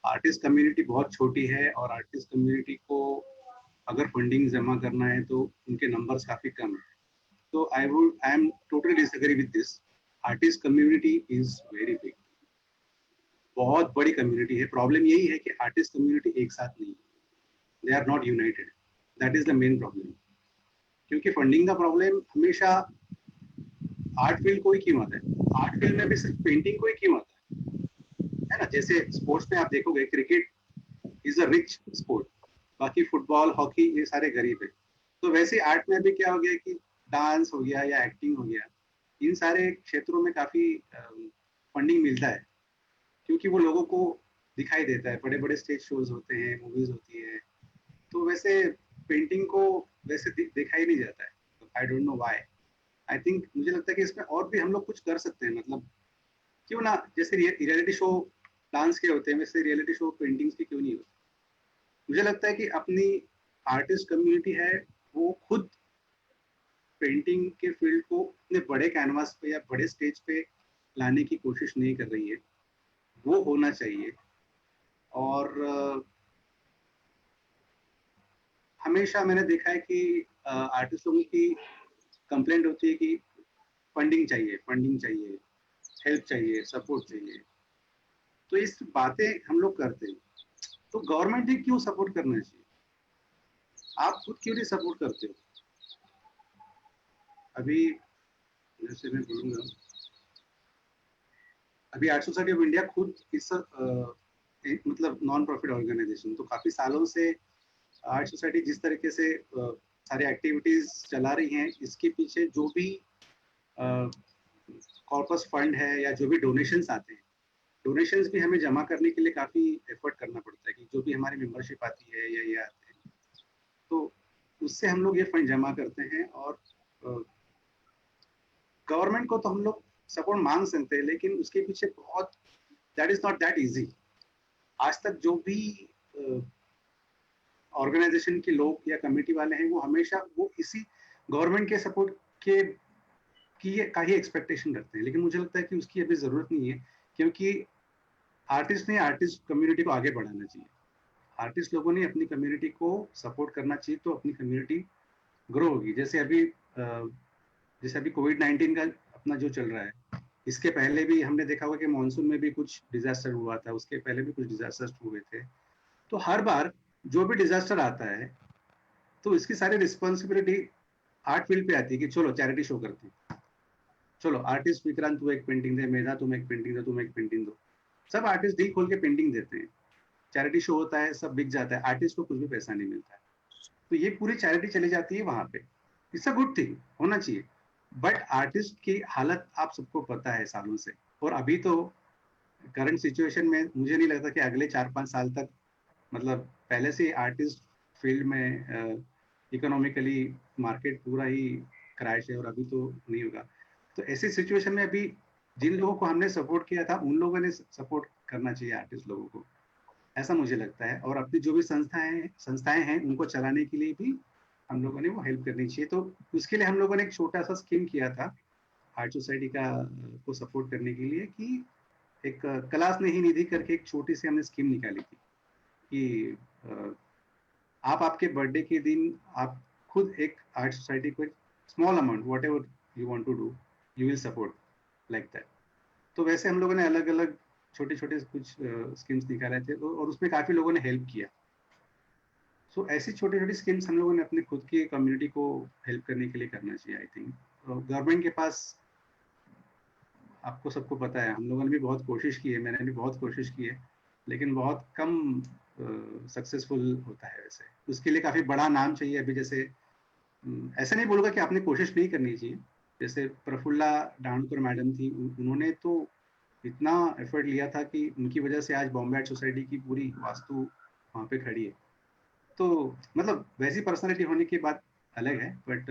आर्टिस्ट कम्युनिटी बहुत छोटी है और आर्टिस्ट कम्युनिटी को अगर फंडिंग जमा करना है तो उनके नंबर्स काफी कम है। तो I am totally disagree with this. Artist community is very big, बहुत बड़ी कम्युनिटी है। प्रॉब्लम यही है कि आर्टिस्ट कम्युनिटी एक साथ नहीं है, they are not united, that is the main problem. क्योंकि फंडिंग का प्रॉब्लम हमेशा आर्ट फील्ड को ही क्यों आता है, आर्ट फील्ड में भी सिर्फ पेंटिंग को ही क्यों आता है ना। जैसे स्पोर्ट्स में आप देखोगे cricket is a rich sport, बाकी फुटबॉल हॉकी ये सारे गरीब है। तो वैसे आर्ट में भी क्या हो गया कि डांस हो गया या एक्टिंग हो गया, इन सारे क्षेत्रों में काफी फंडिंग मिलता है क्योंकि वो लोगों को दिखाई देता है, बड़े बड़े स्टेज शोज होते हैं, मूवीज होती है। तो वैसे पेंटिंग को वैसे देखा ही नहीं जाता है। आई don't know why. I think मुझे लगता है कि इसमें और भी हम लोग कुछ कर सकते हैं। मतलब क्यों ना, जैसे रियलिटी शो डांस के होते हैं वैसे रियलिटी शो पेंटिंग्स के क्यों नहीं होते। मुझे लगता है कि अपनी आर्टिस्ट कम्युनिटी है वो खुद पेंटिंग के फील्ड को अपने बड़े कैनवास पे या बड़े स्टेज पे लाने की कोशिश नहीं कर रही है, वो होना चाहिए। और हमेशा मैंने देखा है कि आर्टिस्ट लोगों की कंप्लेंट होती है कि फंडिंग चाहिए, फंडिंग चाहिए, हेल्प चाहिए, सपोर्ट चाहिए। तो इस बातें हम लोग करते हैं, तो गवर्नमेंट ने क्यों सपोर्ट करना चाहिए? आप खुद क्यों नहीं सपोर्ट करते हो? अभी जैसे मैं बोलूंगा, अभी आर्ट सोसाइटी ऑफ इंडिया खुद इस मतलब नॉन प्रॉफिट ऑर्गेनाइजेशन, तो काफी सालों से आर्ट सोसाइटी जिस तरीके से सारी एक्टिविटीज चला रही हैं, इसके पीछे जो भी कॉर्पस फंड है या जो भी डोनेशंस आते हैं, डोनेशंस भी हमें जमा करने के लिए काफी एफर्ट करना पड़ता है कि जो भी हमारी मेंबरशिप आती है या ये आते हैं, तो उससे हम लोग ये फंड जमा करते हैं। और गवर्नमेंट को तो हम लोग सपोर्ट मांग सकते हैं, लेकिन उसके पीछे बहुत, that is not that easy. आज तक जो भी ऑर्गेनाइजेशन के लोग या कमेटी वाले हैं वो हमेशा वो इसी गवर्नमेंट के सपोर्ट के का ही एक्सपेक्टेशन करते हैं, लेकिन मुझे लगता है कि उसकी अभी जरूरत नहीं है। क्योंकि आर्टिस्ट ने आर्टिस्ट कम्युनिटी को आगे बढ़ाना चाहिए, आर्टिस्ट लोगों ने अपनी कम्युनिटी को सपोर्ट करना चाहिए, तो अपनी कम्युनिटी ग्रो होगी। जैसे अभी कोविड-19 का अपना जो चल रहा है, इसके पहले भी हमने देखा होगा कि मॉनसून में भी कुछ डिजास्टर हुआ था, उसके पहले भी कुछ डिजास्टर्स हुए थे। तो हर बार जो भी डिजास्टर आता है तो इसकी सारी रिस्पॉन्सिबिलिटी आर्ट फील्ड पे आती है कि चलो चैरिटी शो करते हैं, चलो आर्टिस्ट विक्रांत तू एक पेंटिंग दे, मेधा तुम एक पेंटिंग दो, तुम एक पेंटिंग दो। सब आर्टिस्ट दिल खोल के पेंटिंग देते हैं, चैरिटी शो होता है, सब बिक जाता है, आर्टिस्ट को कुछ भी पैसा नहीं मिलता है। तो ये पूरी चैरिटी चली जाती है वहां पे। इट्स अ गुड थिंग, होना चाहिए। बट आर्टिस्ट की हालत आप सबको पता है सालों से, और अभी तो करंट सिचुएशन में मुझे नहीं लगता कि अगले 4-5 साल तक, मतलब पहले से आर्टिस्ट फील्ड में इकोनॉमिकली मार्केट पूरा ही क्रैश है और अभी तो नहीं होगा। तो ऐसी सिचुएशन में अभी जिन लोगों को हमने सपोर्ट किया था उन लोगों ने सपोर्ट करना चाहिए आर्टिस्ट लोगों को, ऐसा मुझे लगता है। और अपनी जो भी संस्थाएं हैं उनको चलाने के लिए भी हम लोगों ने वो हेल्प करनी चाहिए। तो उसके लिए हम लोगों ने एक छोटा सा स्कीम किया था आर्ट सोसाइटी का को सपोर्ट करने के लिए, कि एक कला स्नेही निधि करके एक छोटी सी हमने स्कीम निकाली थी कि आप आपके बर्थडे के दिन आप खुद एक आर्ट सोसाइटी को small amount what ever you want to do you will support like that. तो वैसे हम लोगों ने अलग अलग छोटे छोटे कुछ स्कीम्स निकाले थे, और उसमें काफी लोगों ने हेल्प किया। सो ऐसी छोटी छोटी स्कीम्स हम लोगों ने अपने खुद की कम्युनिटी को हेल्प करने के लिए करना चाहिए। आई थिंक गवर्नमेंट के पास आपको सबको पता है, हम लोगों ने भी बहुत कोशिश की है, मैंने भी बहुत कोशिश की है, लेकिन बहुत कम सक्सेसफुल होता है। वैसे उसके लिए काफ़ी बड़ा नाम चाहिए। अभी जैसे ऐसा नहीं बोलूँगा कि आपने कोशिश नहीं करनी चाहिए। जैसे प्रफुल्ला डांडकर मैडम थी, उन्होंने तो इतना एफर्ट लिया था कि उनकी वजह से आज बॉम्बे आर्ट सोसाइटी की पूरी वास्तु वहाँ पे खड़ी है। तो मतलब वैसी पर्सनालिटी होने की बात अलग है, बट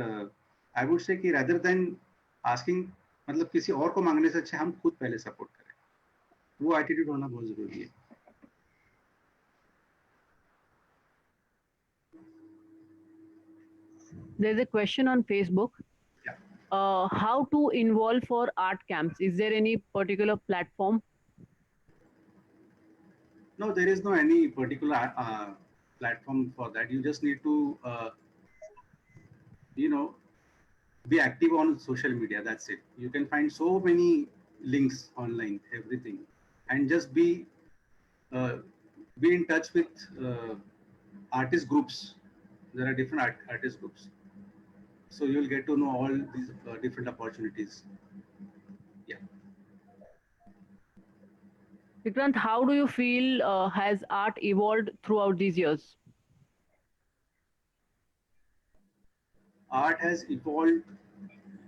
आई वुड से कि रादर देन आस्किंग, मतलब किसी और को मांगने से अच्छा हम खुद पहले सपोर्ट करें, वो एटीट्यूड होना बहुत जरूरी है। There's a question on Facebook. Yeah. How to involve for art camps? Is there any particular platform? No, there is no any particular platform for that. You just need to, you know, be active on social media. That's it. You can find so many links online, everything, and just be in touch with artist groups. There are different artist groups, so you'll get to know all these different opportunities. Yeah. Vikrant, how do you feel has art evolved throughout these years? Art has evolved.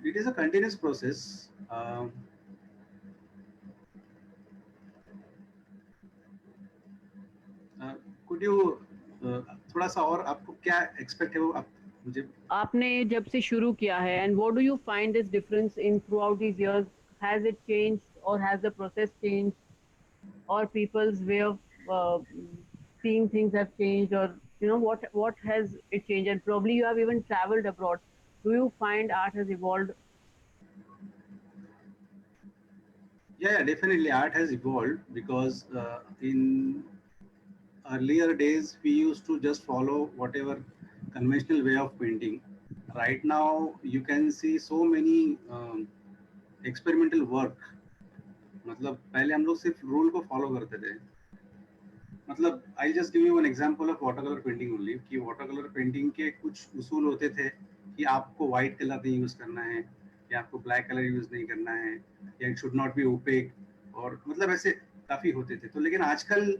It is a continuous process. Could you थोड़ा सा और आपको क्या expect है वो आप मुझे आपने जब से शुरू किया है, and what do you find this difference in throughout these years? Has it changed or has the process changed, or people's way of seeing things have changed, or what has it changed? And probably you have even traveled abroad. Do you find art has evolved? Yeah, definitely art has evolved because in earlier days we used to just follow whatever conventional way of painting. Right now you can see so many experimental work. मतलब पहले हम लोग सिर्फ rule को follow करते थे। मतलब I just give you one example of water colour painting only, कि वाटर कलर पेंटिंग के कुछ उसूल होते थे कि आपको व्हाइट कलर नहीं यूज करना है, या आपको ब्लैक कलर यूज नहीं करना है, या it should not be opaque, और मतलब ऐसे काफी होते थे। तो लेकिन आजकल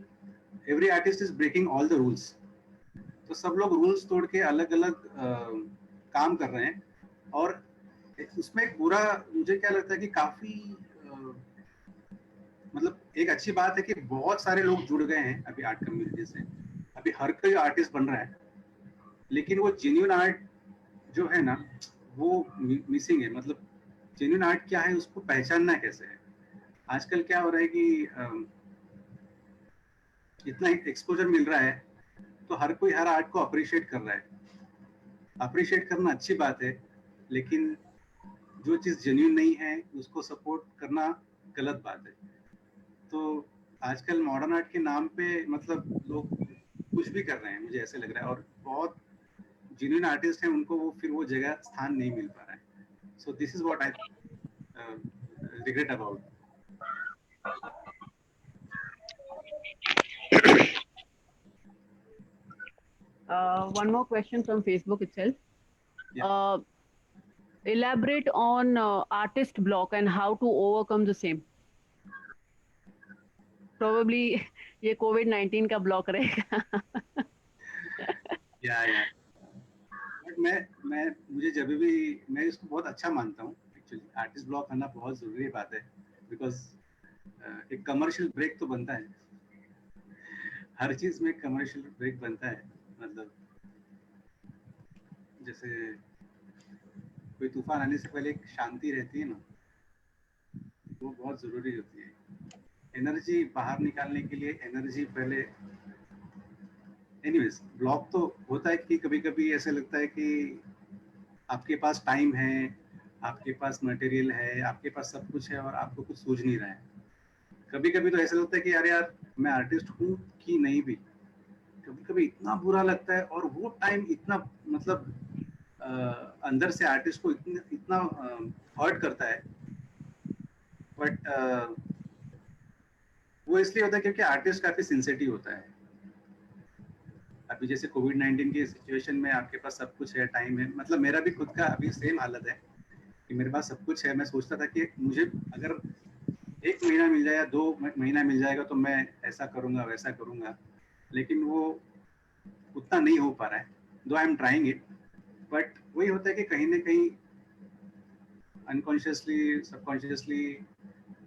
every artist is breaking all the rules, तो सब लोग रूल्स तोड़ के अलग अलग काम कर रहे हैं। और उसमें एक पूरा मुझे क्या लगता है कि काफी मतलब एक अच्छी बात है कि बहुत सारे लोग जुड़ गए हैं अभी आर्ट कम्युनिटी से। अभी हर कोई आर्टिस्ट बन रहा है, लेकिन वो जेन्युइन आर्ट जो है ना वो मिसिंग है। मतलब जेन्युइन आर्ट क्या है उसको पहचानना कैसे है। आजकल क्या हो रहा है कि इतना एक्सपोजर मिल रहा है तो हर कोई हर आर्ट को अप्रिशिएट कर रहा है। अप्रिशिएट करना अच्छी बात है, लेकिन जो चीज़ जेन्युइन नहीं है उसको सपोर्ट करना गलत बात है। तो आजकल मॉडर्न आर्ट के नाम पे मतलब लोग कुछ भी कर रहे हैं, मुझे ऐसे लग रहा है, और बहुत जेन्युइन आर्टिस्ट हैं उनको वो फिर वो जगह स्थान नहीं मिल पा रहा है। सो this is what I regret about. One more question from Facebook itself. Yeah. Elaborate on artist block and how to overcome the same. Probably ये COVID-19 का ब्लॉक रहेगा। या बट मैं मुझे जब भी मैं इसको बहुत अच्छा मानता हूँ एक्चुअली। आर्टिस्ट ब्लॉक आना बहुत जरूरी बात है, बिकॉज एक कमर्शियल ब्रेक तो बनता है, हर चीज में कमर्शियल ब्रेक बनता है। मतलब जैसे कोई तूफान आने से पहले एक शांति रहती है ना, वो बहुत जरूरी होती है। एनर्जी बाहर निकालने के लिए एनर्जी पहले। एनीवेज ब्लॉक तो होता है कि कभी कभी ऐसा लगता है कि आपके पास टाइम है, आपके पास मटेरियल है, आपके पास सब कुछ है और आपको कुछ सूझ नहीं रहा है। कभी कभी तो ऐसा लगता है कि अरे यार मैं आर्टिस्ट हूँ कि नहीं भी। कभी कभी इतना बुरा लगता है, और वो टाइम इतना मतलब अंदर से आर्टिस्ट को इतना हर्ट करता है। बट वो इसलिए होता है क्योंकि आर्टिस्ट काफी सेंसिटिव होता है। अभी जैसे कोविड-19 की सिचुएशन में आपके पास सब कुछ है, टाइम है। मतलब मेरा भी खुद का अभी सेम हालत है कि मेरे पास सब कुछ है। मैं सोचता था कि मुझे अगर महीना मिल जाए या 2 महीना मिल जाएगा तो मैं ऐसा करूंगा वैसा करूंगा, लेकिन वो उतना नहीं हो पा रहा है, दो I am trying it, but वही होता है कि कहीं ना कहीं अनकॉन्शियसली सबकॉन्शियसली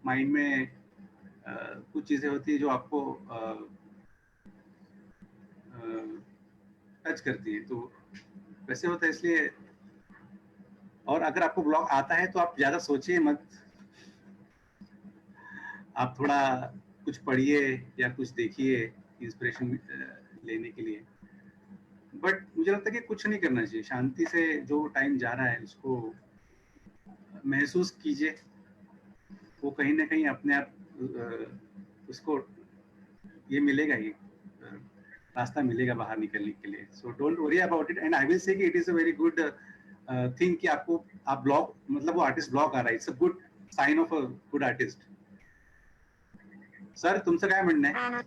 माइंड में कुछ चीजें होती है जो आपको टच करती है, तो वैसे होता है इसलिए। और अगर आपको ब्लॉग आता है तो आप ज्यादा सोचिए मत, आप थोड़ा कुछ पढ़िए या कुछ देखिए इंस्पिरेशन लेने के लिए, बट मुझे लगता है कि कुछ नहीं करना चाहिए, शांति से जो टाइम जा रहा है उसको महसूस कीजिए, वो कहीं ना कहीं अपने आप उसको ये मिलेगा ही, रास्ता मिलेगा बाहर निकलने के लिए। So don't worry about it, and I will say कि it is a very good thing कि आपको आप ब्लॉग मतलब वो आर्टिस्ट ब्लॉग आ रहा है, it's a good sign of a good artist. Sir तुमचं काय म्हणणं आहे?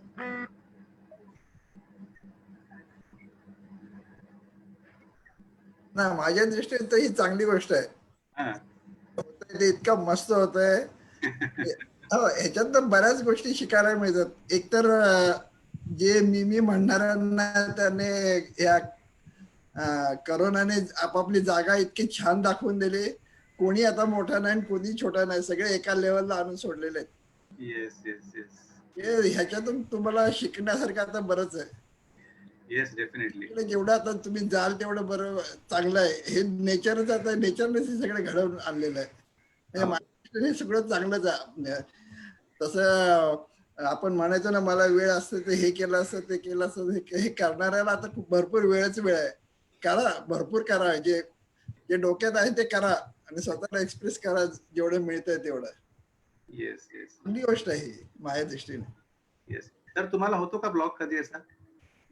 ना माझ्या दृष्टीने तर ही चांगली गोष्ट आहे, हा. होतंय ते इतकं मस्त होतंय. हो, ह्याच्यात तर बऱ्याच गोष्टी शिकायला मिळतात. एकतर जे मी म्हणणाऱ्यांना त्याने या करोनाने आपापली जागा इतकी छान दाखवून दिली, कोणी आता मोठा नाही कोणी छोटा नाही, सगळे एका लेवलला आणून सोडलेले आहेत. येस येस येस ह्याच्यातून तुम्हाला शिकण्यासारखं आता बरंच आहे. Yes definitely. जेवढं आता तुम्ही जाल तेवढं बरं चांगलं आहे. हे नेचरच आता नेचरनेच हे सगळं घडवून आणलेलं आहे. म्हणजे महाराष्ट्र हे सगळं चांगलंच आहे. तसं आपण म्हणायचो ना मला वेळ असते तर हे केलं असतं ते केलं असतं, हे करणाऱ्याला आता खूप भरपूर वेळच वेळ आहे. करा, भरपूर करा, जे जे डोक्यात आहे ते करा आणि स्वतःला एक्सप्रेस करा जेवढं मिळतंय तेवढं. येस येस चांगली गोष्ट आहे ही माझ्या दृष्टीने. येस. तर तुम्हाला होतो का ब्लॉग कधी असा?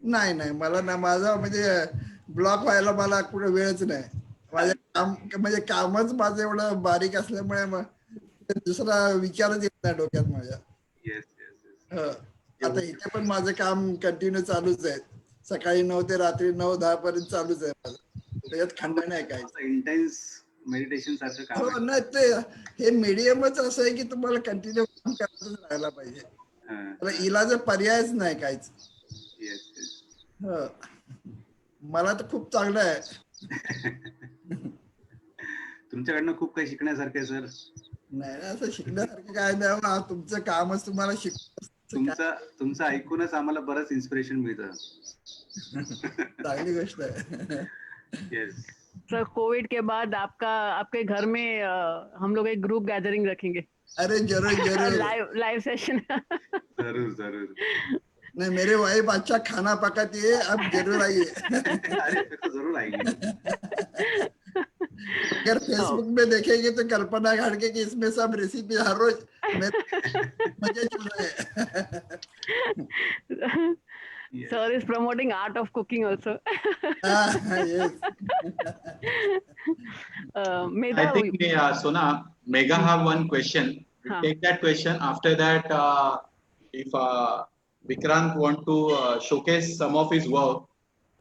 नाही नाही, मला ना माझा म्हणजे ब्लॉक व्हायला मला कुठे वेळच नाही. माझ्या काम म्हणजे कामच माझं एवढं बारीक असल्यामुळे मग दुसरा विचारच येत नाही डोक्यात माझ्या. Yes yes yes. आता इथे पण माझं काम कंटिन्यू चालूच आहे, सकाळी 9 ते रात्री 9-10 पर्यंत चालूच आहे माझं, त्याच्यात खंड नाही काय. इंटेन्स मेडिटेशन सारखं काम हो आहे. नाही, ते हे मीडियमच असं आहे की तुम्हाला कंटिन्यू काम करतच राहायला पाहिजे, त्याला इलाज पर्यायच नाही काहीच. Yes yes. हो, मला तर खूप चांगलं आहे. तुमच्याकडनं खूप काही शिकण्यासारखं आहे सर. नाही असं शिकण्यासारखं काय नाही, तुमचं कामच तुम्हाला तुमचं ऐकूनच आम्हाला बरंच इन्स्पिरेशन मिळतं. चांगली गोष्ट आहे. येस सर, कोविड के बाद आपके घर में हम लोग एक ग्रुप गैदरिंग रखेंगे. अरे जरूर जरूर, लाइव सेशन. जरूर जरूर. नहीं, मेरे वाइफ अच्छा खाना पकाती है, अब जरूर आइए. अरे फिर तो जरूर आएंगे. अगर फेसबुक में देखेंगे तो कल्पना खड़गे की इसमें सब रेसिपी हर रोज मजे चल रहे हैं. Sir is promoting art of cooking also. Yes. I think Sona, Mega have one question. We'll take that question. After that, if Vikrant want to showcase some of his work,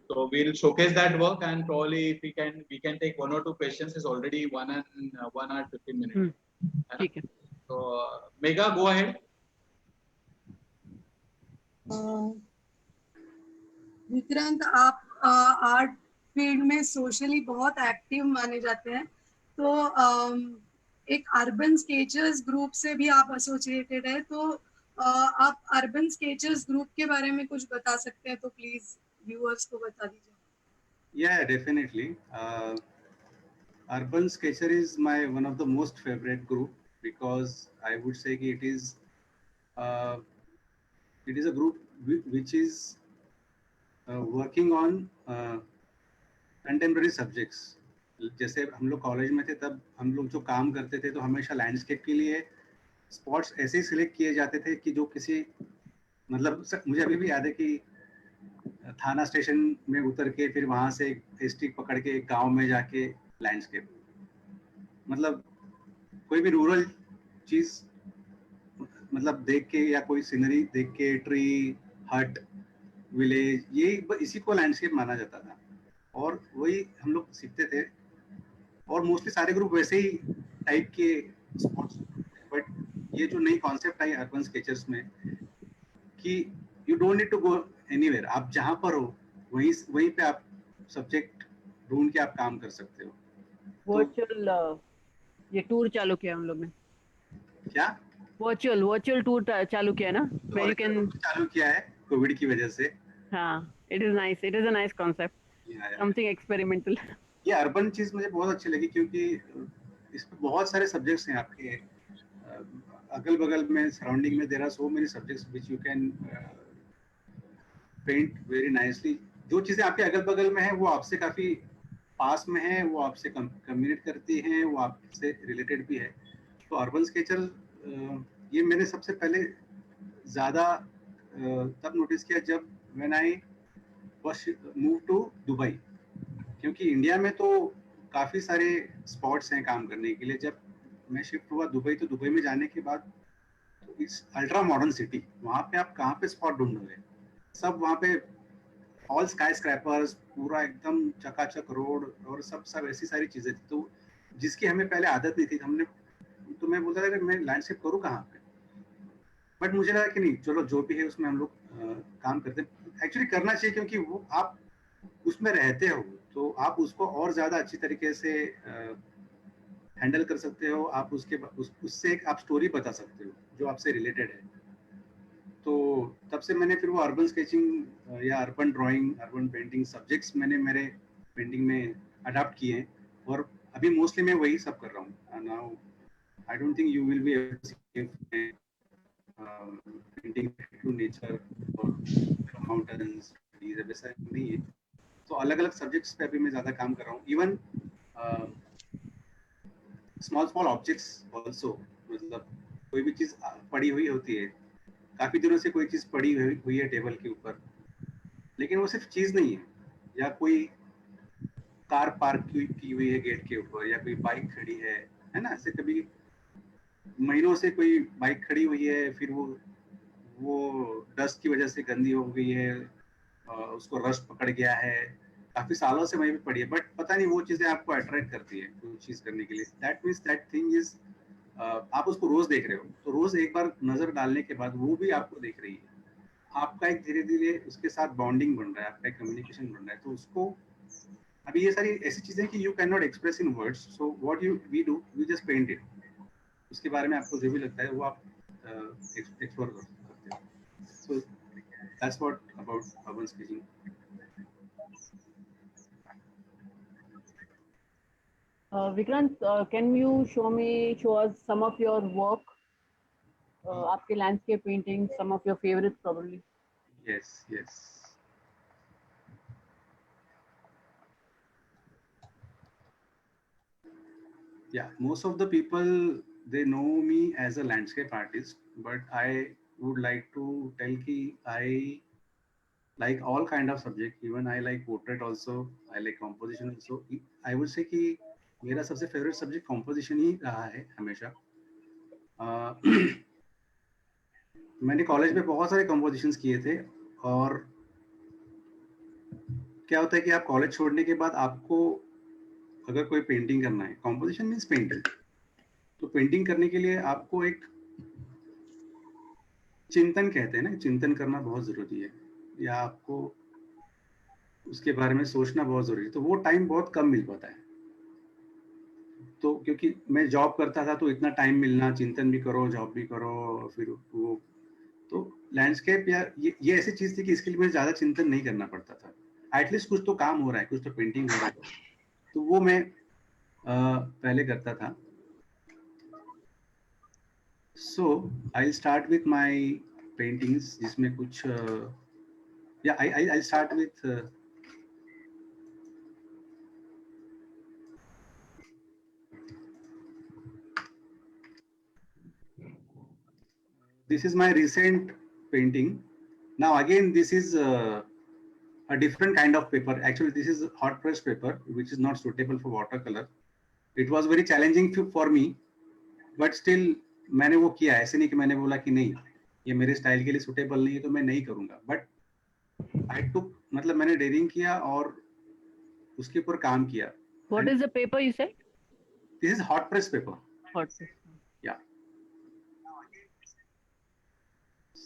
so we'll showcase that work, and probably if we can take 1 or 2 questions. It's already 1 hour 15 minutes. ठीक है. So Mega, go ahead. Vikrant, आप art field में socially बहुत active माने जाते हैं, तो एक अर्बन स्केचर्स ग्रुप से भी आप एसोसिएटेड है, तो आप अर्बन स्केचर्स ग्रुप के बारे में कुछ बता सकते हैं तो प्लीज व्यूअर्स को बता दीजिए. Yeah, definitely. Urban Sketcher is one of the most favorite group, because I would say it is a group which is working on contemporary subjects. जैसे हम लोग कॉलेज में थे तब हम लोग जो काम करते थे तो हमेशा लैंडस्केप के लिए स्पॉट्स ऐसे ही सिलेक्ट किए जाते थे कि जो किसी मतलब मुझे अभी भी याद है कि थाना स्टेशन में उतर के फिर वहां से स्टिक पकड़ के गांव में जाके लैंडस्केप, मतलब कोई भी रूरल चीज मतलब देख के या कोई सीनरी देख के, ट्री, हट, विलेज, ये इसी को लैंडस्केप माना जाता था और वही हम लोग सीखते थे. और मोस्टली सारे ग्रुप वैसे ही टाइप के स्पॉट्स, बट ये जो नई कॉन्सेप्ट आई अर्बन स्केचर्स में कि you don't need to go anywhere, आप जहां पर हो वहीं वहीं पे आप सब्जेक्ट ढूंढ के आप काम कर सकते हो। वर्चुअल ये टूर चालू किया हम लोग ने, क्या वर्चुअल टूर चालू किया ना, where you can, चालू किया है कोविड की वजह से। हाँ, it is nice, it is a nice concept, something experimental. ये अर्बन चीज मुझे बहुत अच्छी लगी क्योंकि इसमें बहुत सारे सब्जेक्ट्स हैं आपके अगल बगल में, सराउंडिंग में। There are so many subjects which you can paint very nicely. जो चीजें आपके अगल बगल में है वो आपसे काफी पास में है, वो आपसे कम्युनिकेट करती हैं, वो आपसे रिलेटेड भी है। तो अर्बन स्केचर ये मैंने सबसे पहले ज्यादा तब नोटिस किया जब when I was move to Dubai, क्योंकि इंडिया में तो काफी सारे स्पॉट्स हैं काम करने के लिए। जब मैं शिफ्ट हुआ दुबई, तो दुबई में जाने के बाद इट्स अल्ट्रा मॉडर्न सिटी, वहाँ पे आप कहाँ पे स्पॉट ढूंढोगे? सब वहाँ पे ऑल स्काई स्क्रैपर्स, पूरा एकदम चकाचक रोड और सब ऐसी सारी चीजें थी, तो जिसकी हमें पहले आदत नहीं थी। तो मैं बोलता था कि मैं लैंडस्केप करूँ कहाँ पे, बट मुझे लगा कि नहीं, चलो जो भी है उसमें हम लोग काम करते हैं। एक्चुअली करना चाहिए क्योंकि वो आप उसमें रहते हो तो आप उसको और ज्यादा अच्छी तरीके से हैंडल कर सकते हो। आप उससे एक आप स्टोरी बता सकते हो जो आपसे रिलेटेड है। तो तब से मैंने फिर वो अर्बन स्केचिंग या urban drawing, urban painting subjects मैंने मेरे पेंटिंग में अडॉप्ट किए हैं, और अभी मोस्टली मैं वही सब कर रहा हूँ। Now I don't think you will be able to see painting to nature और माउंटेन्स, वैसा नहीं है। तो अलग अलग सब्जेक्ट्स पे अभी मैं ज्यादा काम कर रहा हूँ। इवन स्मॉल ऑब्जेक्ट्स ऑल्सो, मतलब कोई भी चीज पड़ी हुई होती है, काफी दिनों से कोई चीज पड़ी हुई है टेबल के ऊपर, लेकिन वो सिर्फ चीज नहीं है, या कोई कार पार्क की हुई है गेट के ऊपर, या कोई बाइक खड़ी है ना। ऐसे कभी महीनों से कोई बाइक खड़ी हुई है, फिर वो डस्ट की वजह से गंदी हो गई है, उसको रस्ट पकड़ गया है, काफी सालों से वहीं पे पड़ी है, बट पता नहीं वो चीजें आपको अट्रैक्ट करती है कोई चीज करने के लिए। That means that thing is, आप उसको रोज देख रहे हो, तो रोज एक बार नजर डालने के बाद वो भी आपको देख रही है। आपका एक धीरे धीरे उसके साथ बॉन्डिंग बन रहा है, आपका एक कम्युनिकेशन बन रहा है। तो उसको अभी ये सारी ऐसी चीजें कि you can not express in words, so what we do, we just paint it. उसके बारे में आपको जो भी लगता है वो आप एक्सप्लोर करते हो। So that's what about urban sketching. Vikrant, can you show us some of your work, आपके landscape painting, some of your favorites probably? Yes. Yeah, most of the people, they know me as a landscape artist, but I would like to tell ki I like all kind of subject. Even I like portrait also, I like composition also. I would say कि मेरा सबसे favorite subject composition ही रहा है हमेशा। मैंने college में बहुत सारे compositions किए थे, और क्या होता है कि आप कॉलेज छोड़ने के बाद आपको अगर कोई पेंटिंग करना है, कॉम्पोजिशन मीन्स पेंटिंग, तो पेंटिंग करने के लिए आपको एक चिंतन कहते हैं ना, चिंतन करना बहुत जरूरी है, या आपको उसके बारे में सोचना बहुत जरूरी है। तो वो टाइम बहुत कम मिल पाता है। तो क्योंकि मैं जॉब करता था तो इतना टाइम मिलना, चिंतन भी करो, जॉब भी करो, फिर वो, तो लैंडस्केप या ये ऐसी चीज थी कि इसके लिए मुझे ज्यादा चिंतन नहीं करना पड़ता था। एटलीस्ट कुछ तो काम हो रहा है, कुछ तो पेंटिंग हो रहा है, तो वो मैं पहले करता था। So I'll start with my paintings, जिसमें कुछ I'll start with this is my recent painting. Now again, this is a different kind of paper. Actually, this is hot press paper, which is not suitable for watercolor. It was very challenging for me, but still मैंने वो किया। ऐसे नहीं कि मैंने बोला कि नहीं ये मेरे स्टाइल के लिए सुटेबल नहीं है तो मैं नहीं करूंगा, बट आई टुक, मतलब मैंने डेयरिंग किया और उसके ऊपर काम किया। What is the paper you said? This is hot press paper. Hot press. Yeah.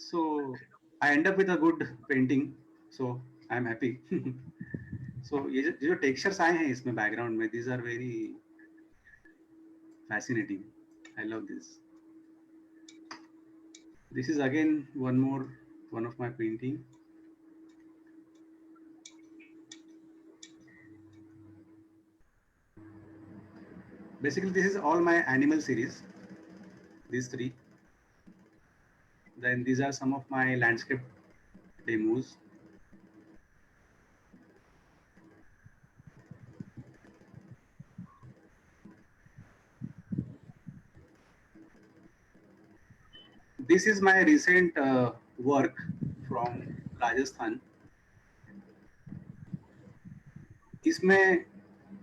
So I end up with a good painting. So I'm happy. So ये जो textures आए हैं इसमें background में, these are very fascinating. I love this. This is again one of my painting. Basically, this is all my animal series. These three. Then these are some of my landscape demos. This is my recent work from Rajasthan. इसमें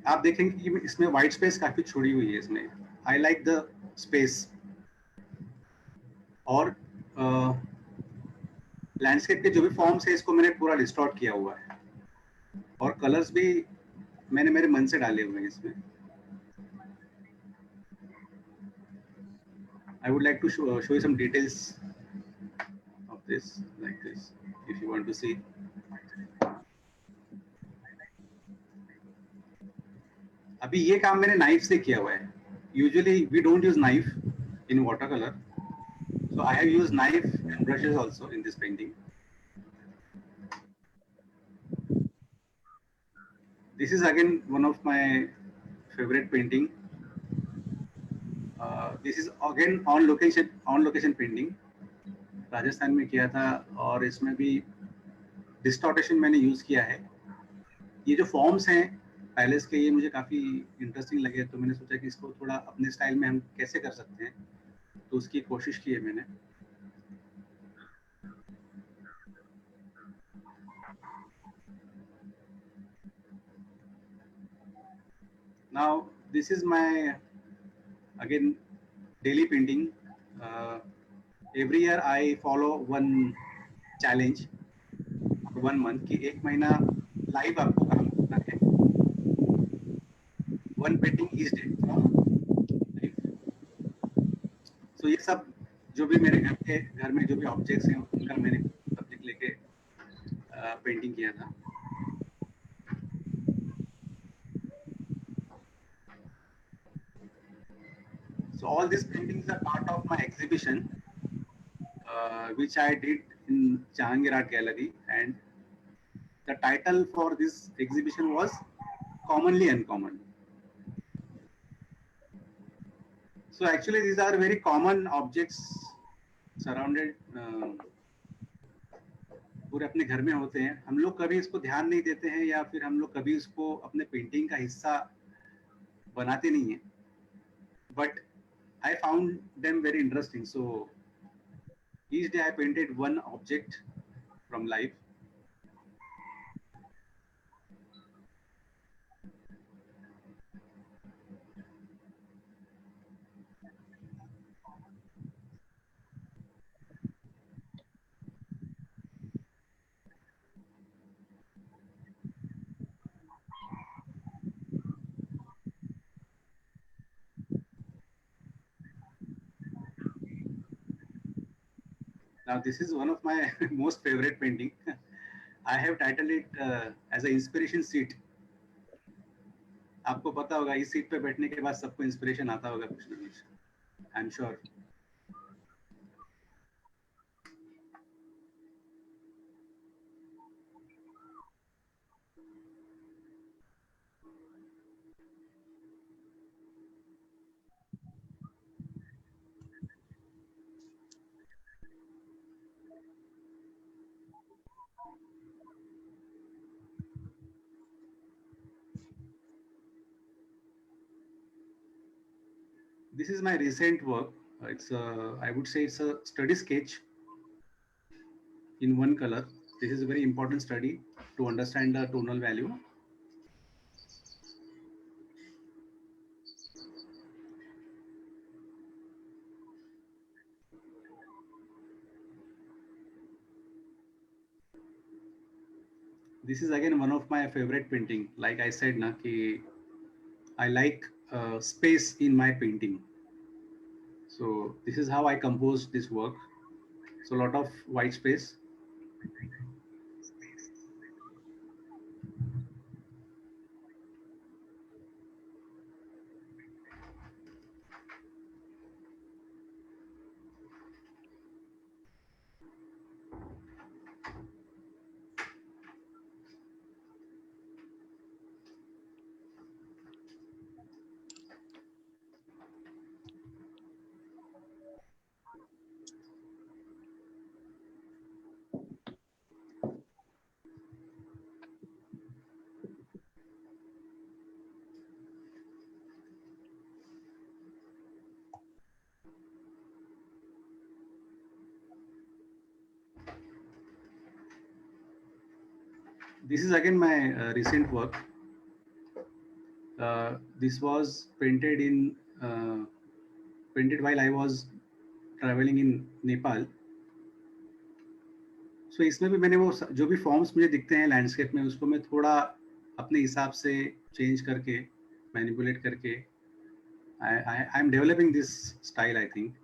आप देखेंगे कि इसमें white space काफी छोड़ी हुई है इसमें. I like the space. और लैंडस्केप के जो भी फॉर्म्स है इसको मैंने पूरा डिस्टॉर्ट किया हुआ है और कलर्स भी मैंने मेरे मन से डाले हुए हैं इसमें. I would like to show you some details of this, like this, if you want to see. अभी ये काम मैंने नाइफ से किया हुआ है. Usually we don't use knife in watercolor, so I have used knife and brushes also in this painting. This is again one of my favorite painting. This is again on location painting. Rajasthan में किया था और इसमें भी डिस्टॉर्टेशन मैंने use किया है. ये जो फॉर्म्स हैं पैलेस के, ये मुझे काफी इंटरेस्टिंग लगे, तो मैंने सोचा कि इसको थोड़ा अपने स्टाइल में हम कैसे कर सकते हैं, तो उसकी कोशिश की है मैंने. Now this is my again daily painting. Every year I follow one challenge for 1 month कि एक महीना लाइव आपको काम करना है. One painting each day from life. So ये सब जो भी मेरे घर में जो भी ऑब्जेक्ट्स हैं उनका मैंने सब्जेक्ट लेके पेंटिंग किया था. So all these paintings are part of my exhibition, which I did in Jahangir Art Gallery, and the title for this exhibition was Commonly Uncommon. So actually these are very common objects surrounded पूरे अपने घर में होते हैं. हम लोग कभी इसको ध्यान नहीं देते हैं या फिर हम लोग कभी इसको अपने पेंटिंग का हिस्सा बनाते नहीं हैं. But I found them very interesting. So each day I painted one object from life. Now this is one of my most favorite painting. I have titled it as an inspiration seat. आपको पता होगा इस seat पे बैठने के बाद सबको inspiration आता होगा कुछ ना कुछ. I am sure. This is my recent work. It's I would say it's a study sketch in one color. This is a very important study to understand the tonal value. This is again one of my favorite painting. Like I said, na, ki I like space in my painting. So this is how I composed this work. so lot of white space. This is again my recent work. This was painted while I was traveling in Nepal. So इसमें भी मैंने वो जो भी forms मुझे दिखते हैं landscape में, उसको मैं थोड़ा अपने हिसाब से चेंज करके, मैनिपुलेट करके, I am developing this style, I think.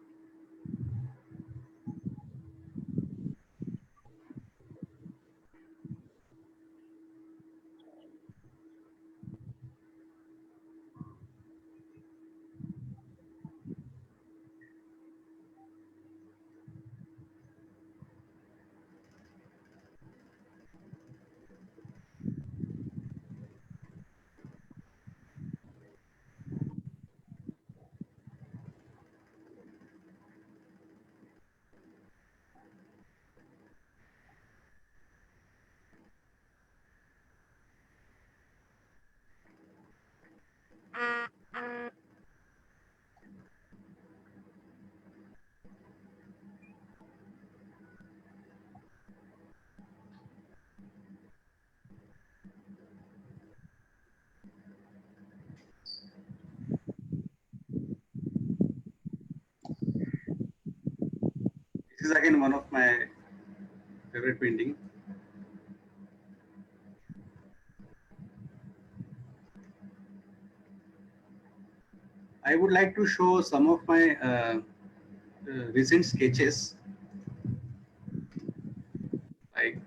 This is again one of my favorite painting. I would like to show some of my recent sketches. Like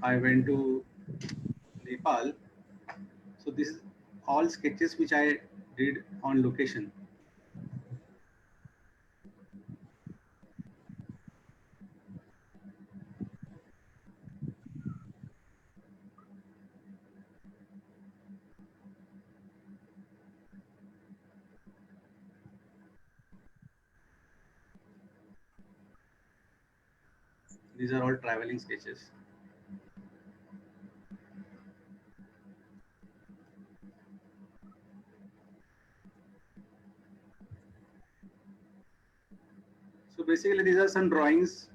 I went to Nepal, so this is all sketches which I did on location. These are all traveling sketches. So basically these are some drawings.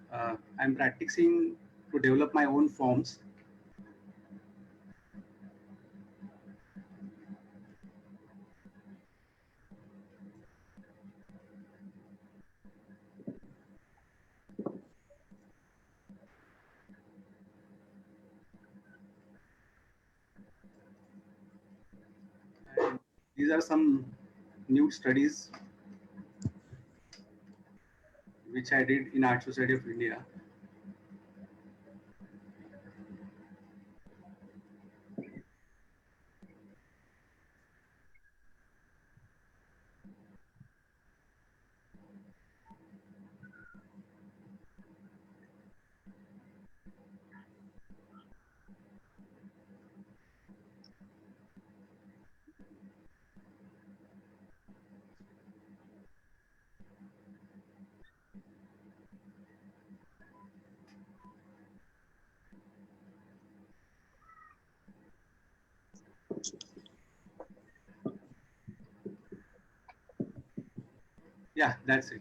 I'm practicing to develop my own forms. And these are some nude studies which I did in Art Society of India. Yeah, that's it.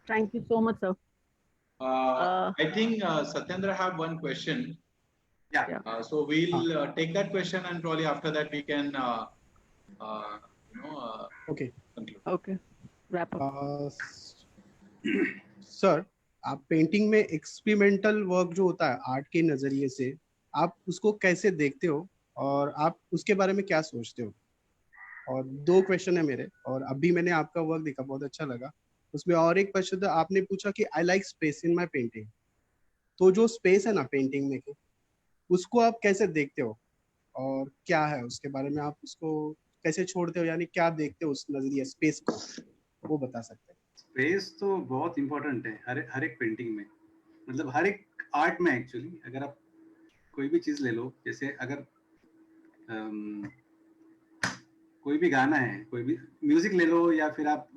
Thank you so much, sir. I think Satyendra have one question. Yeah. So we'll take that question, and probably after that we can Okay. conclude. Okay, wrap up. Sir, आप painting में experimental work जो होता है art के नजरिए से, आप उसको कैसे देखते हो और आप उसके बारे में क्या सोचते हो? और 2 क्वेश्चन है मेरे, और अभी मैंने आपका वर्क देखा, बहुत अच्छा लगा। उसमें और एक क्वेश्चन था, आपने पूछा कि I like space in my painting. तो जो स्पेस है ना पेंटिंग में, उसको आप कैसे देखते हो और क्या है उसके बारे में, आप उसको कैसे छोड़ते हो, यानी क्या देखते हो उस नजरिए स्पेस को, वो बता सकते हैं? स्पेस तो बहुत इंपॉर्टेंट है हर एक पेंटिंग में, मतलब हर एक आर्ट में एक्चुअली। अगर आप कोई भी चीज ले लो, जैसे अगर कोई भी गाना है, कोई भी म्यूजिक ले लो, या फिर आप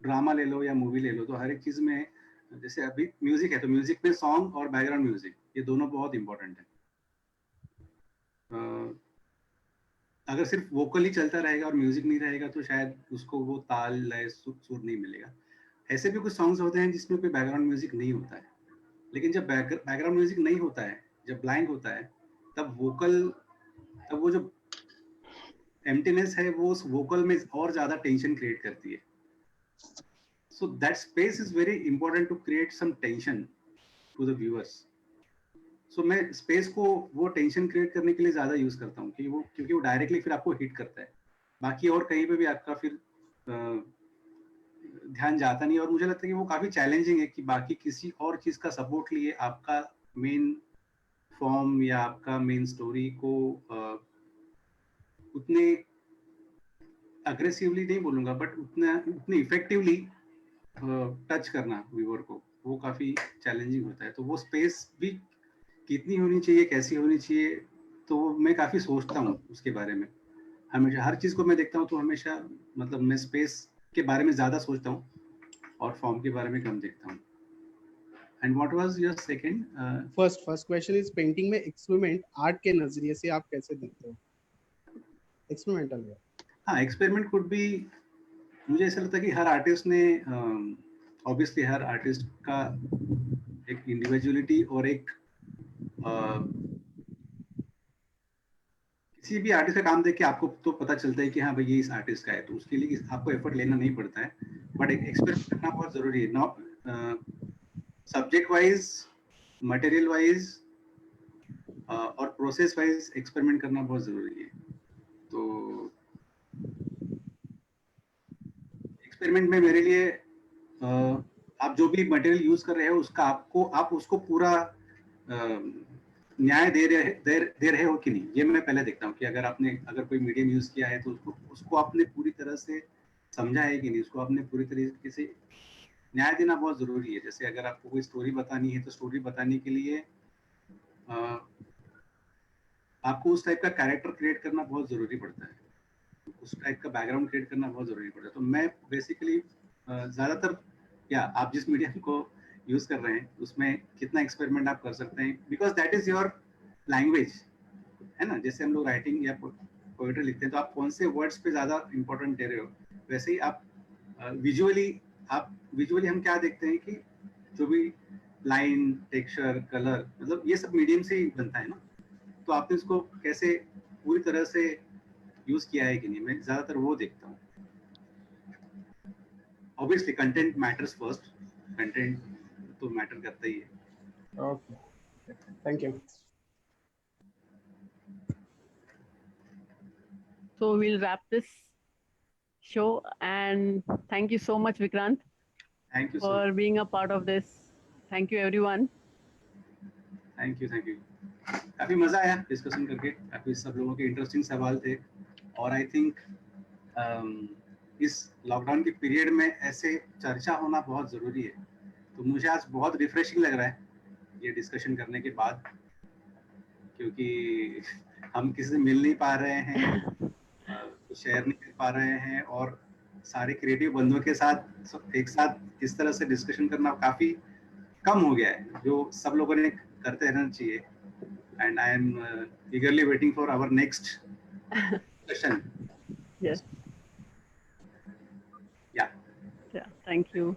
ड्रामा ले लो या मूवी ले लो, तो हर एक चीज में, जैसे अभी म्यूजिक है तो म्यूजिक में सॉन्ग और बैकग्राउंड म्यूजिक, ये दोनों बहुत इंपॉर्टेंट है। अगर सिर्फ वोकल ही चलता रहेगा और म्यूजिक नहीं रहेगा तो शायद उसको वो ताल लय सुर नहीं मिलेगा। ऐसे भी कुछ सॉन्ग्स होते हैं जिसमें कोई बैकग्राउंड म्यूजिक नहीं होता है, लेकिन जब बैकग्राउंड म्यूजिक नहीं होता है, जब ब्लैंक होता है, तब वो जो एम्प्टीनेस है वो उस वोकल में और ज्यादा टेंशन क्रिएट करती है। So that space is very important to create some tension to the viewers. So मैं स्पेस को वो टेंशन क्रिएट करने के लिए ज्यादा यूज करता हूँ, क्योंकि वो डायरेक्टली फिर आपको हिट करता है, बाकी और कहीं पे भी आपका फिर ध्यान जाता नहीं। और मुझे लगता है कि वो काफी चैलेंजिंग है कि बाकी किसी और चीज का सपोर्ट लिए आपका मेन फॉर्म या आपका मेन स्टोरी को उतने अग्रेसिवली नहीं बोलूंगा, बट उतने इफेक्टिवली टच करना व्यूअर को, वो काफी चैलेंजिंग होता है। तो वो स्पेस भी कितनी होनी चाहिए, कैसी होनी चाहिए, तो मैं काफी सोचता हूँ उसके बारे में। हमेशा हर चीज को मैं देखता हूँ तो हमेशा, मतलब मैं स्पेस के बारे में ज्यादा सोचता हूँ और फॉर्म के बारे में कम देखता हूँ। And what was your second? First question is painting में एक्सपेरिमेंट आर्ट के नजरिए से आप कैसे देखते हो? एक्सपेरिमेंटल है। हाँ, एक्सपेरिमेंट कुड बी, मुझे ऐसा लगता है कि हर आर्टिस्ट ने, ऑब्वियसली हर आर्टिस्ट का एक इंडिविजुअलिटी और एक किसी भी आर्टिस्ट का काम देख के आपको तो पता चलता है कि हाँ भाई ये इस आर्टिस्ट का है, तो उसके लिए आपको एफर्ट लेना नहीं पड़ता है, बट एक एक्सपेरिमेंट करना बहुत जरूरी है। Not subject wise, material wise और प्रोसेस वाइज एक्सपेरिमेंट करना बहुत जरूरी है। तो एक्सपेरिमेंट में मेरे लिए आप जो भी मटेरियल यूज कर रहे हो उसका आप उसको पूरा न्याय दे रहे हो कि नहीं, ये मैं पहले देखता हूँ कि अगर कोई मीडियम यूज किया है तो उसको आपने पूरी तरह से समझा है कि नहीं, उसको आपने पूरी तरीके से न्याय देना बहुत जरूरी है। जैसे अगर आपको कोई स्टोरी बतानी है तो स्टोरी बताने के लिए आपको उस टाइप का कैरेक्टर क्रिएट करना बहुत जरूरी पड़ता है, उस टाइप का बैकग्राउंड क्रिएट करना बहुत जरूरी पड़ता है। तो मैं बेसिकली ज्यादातर, या आप जिस मीडियम को यूज कर रहे हैं उसमें कितना एक्सपेरिमेंट आप कर सकते हैं, because that is your language, है ना। जैसे हम लोग राइटिंग या पोएट्री लिखते हैं तो आप कौन से वर्ड्स पे ज्यादा इंपॉर्टेंट दे रहे हो, वैसे ही आप विजुअली हम क्या देखते हैं कि जो भी लाइन, टेक्सचर, कलर, मतलब ये सब मीडियम से ही बनता है ना। तो आपने उसको कैसे पूरी तरह से यूज किया है कि नहीं, मैं ज्यादातर वो देखता हूँ। Obviously content matters first, content तो मैटर करता ही है। Okay, thank you. So we'll wrap this show, and thank you so much, Vikrant, thank you for being a part of this. Thank you, everyone. Thank you काफी मजा आया discussion करके, काफी सब लोगों के इंटरेस्टिंग सवाल थे, और आई थिंक इस लॉकडाउन के पीरियड में ऐसे चर्चा होना बहुत जरूरी है। तो मुझे आज बहुत रिफ्रेशिंग लग रहा है ये डिस्कशन करने के बाद, क्योंकि हम किसी से मिल नहीं पा रहे हैं, शेयर नहीं कर पा रहे हैं, और सारे क्रिएटिव बंधुओं के साथ एक साथ इस तरह से डिस्कशन करना काफी कम हो गया है, जो सब लोगों ने करते रहना चाहिए। And I am eagerly waiting for our next session. Yes. Yeah. Yeah. Thank you.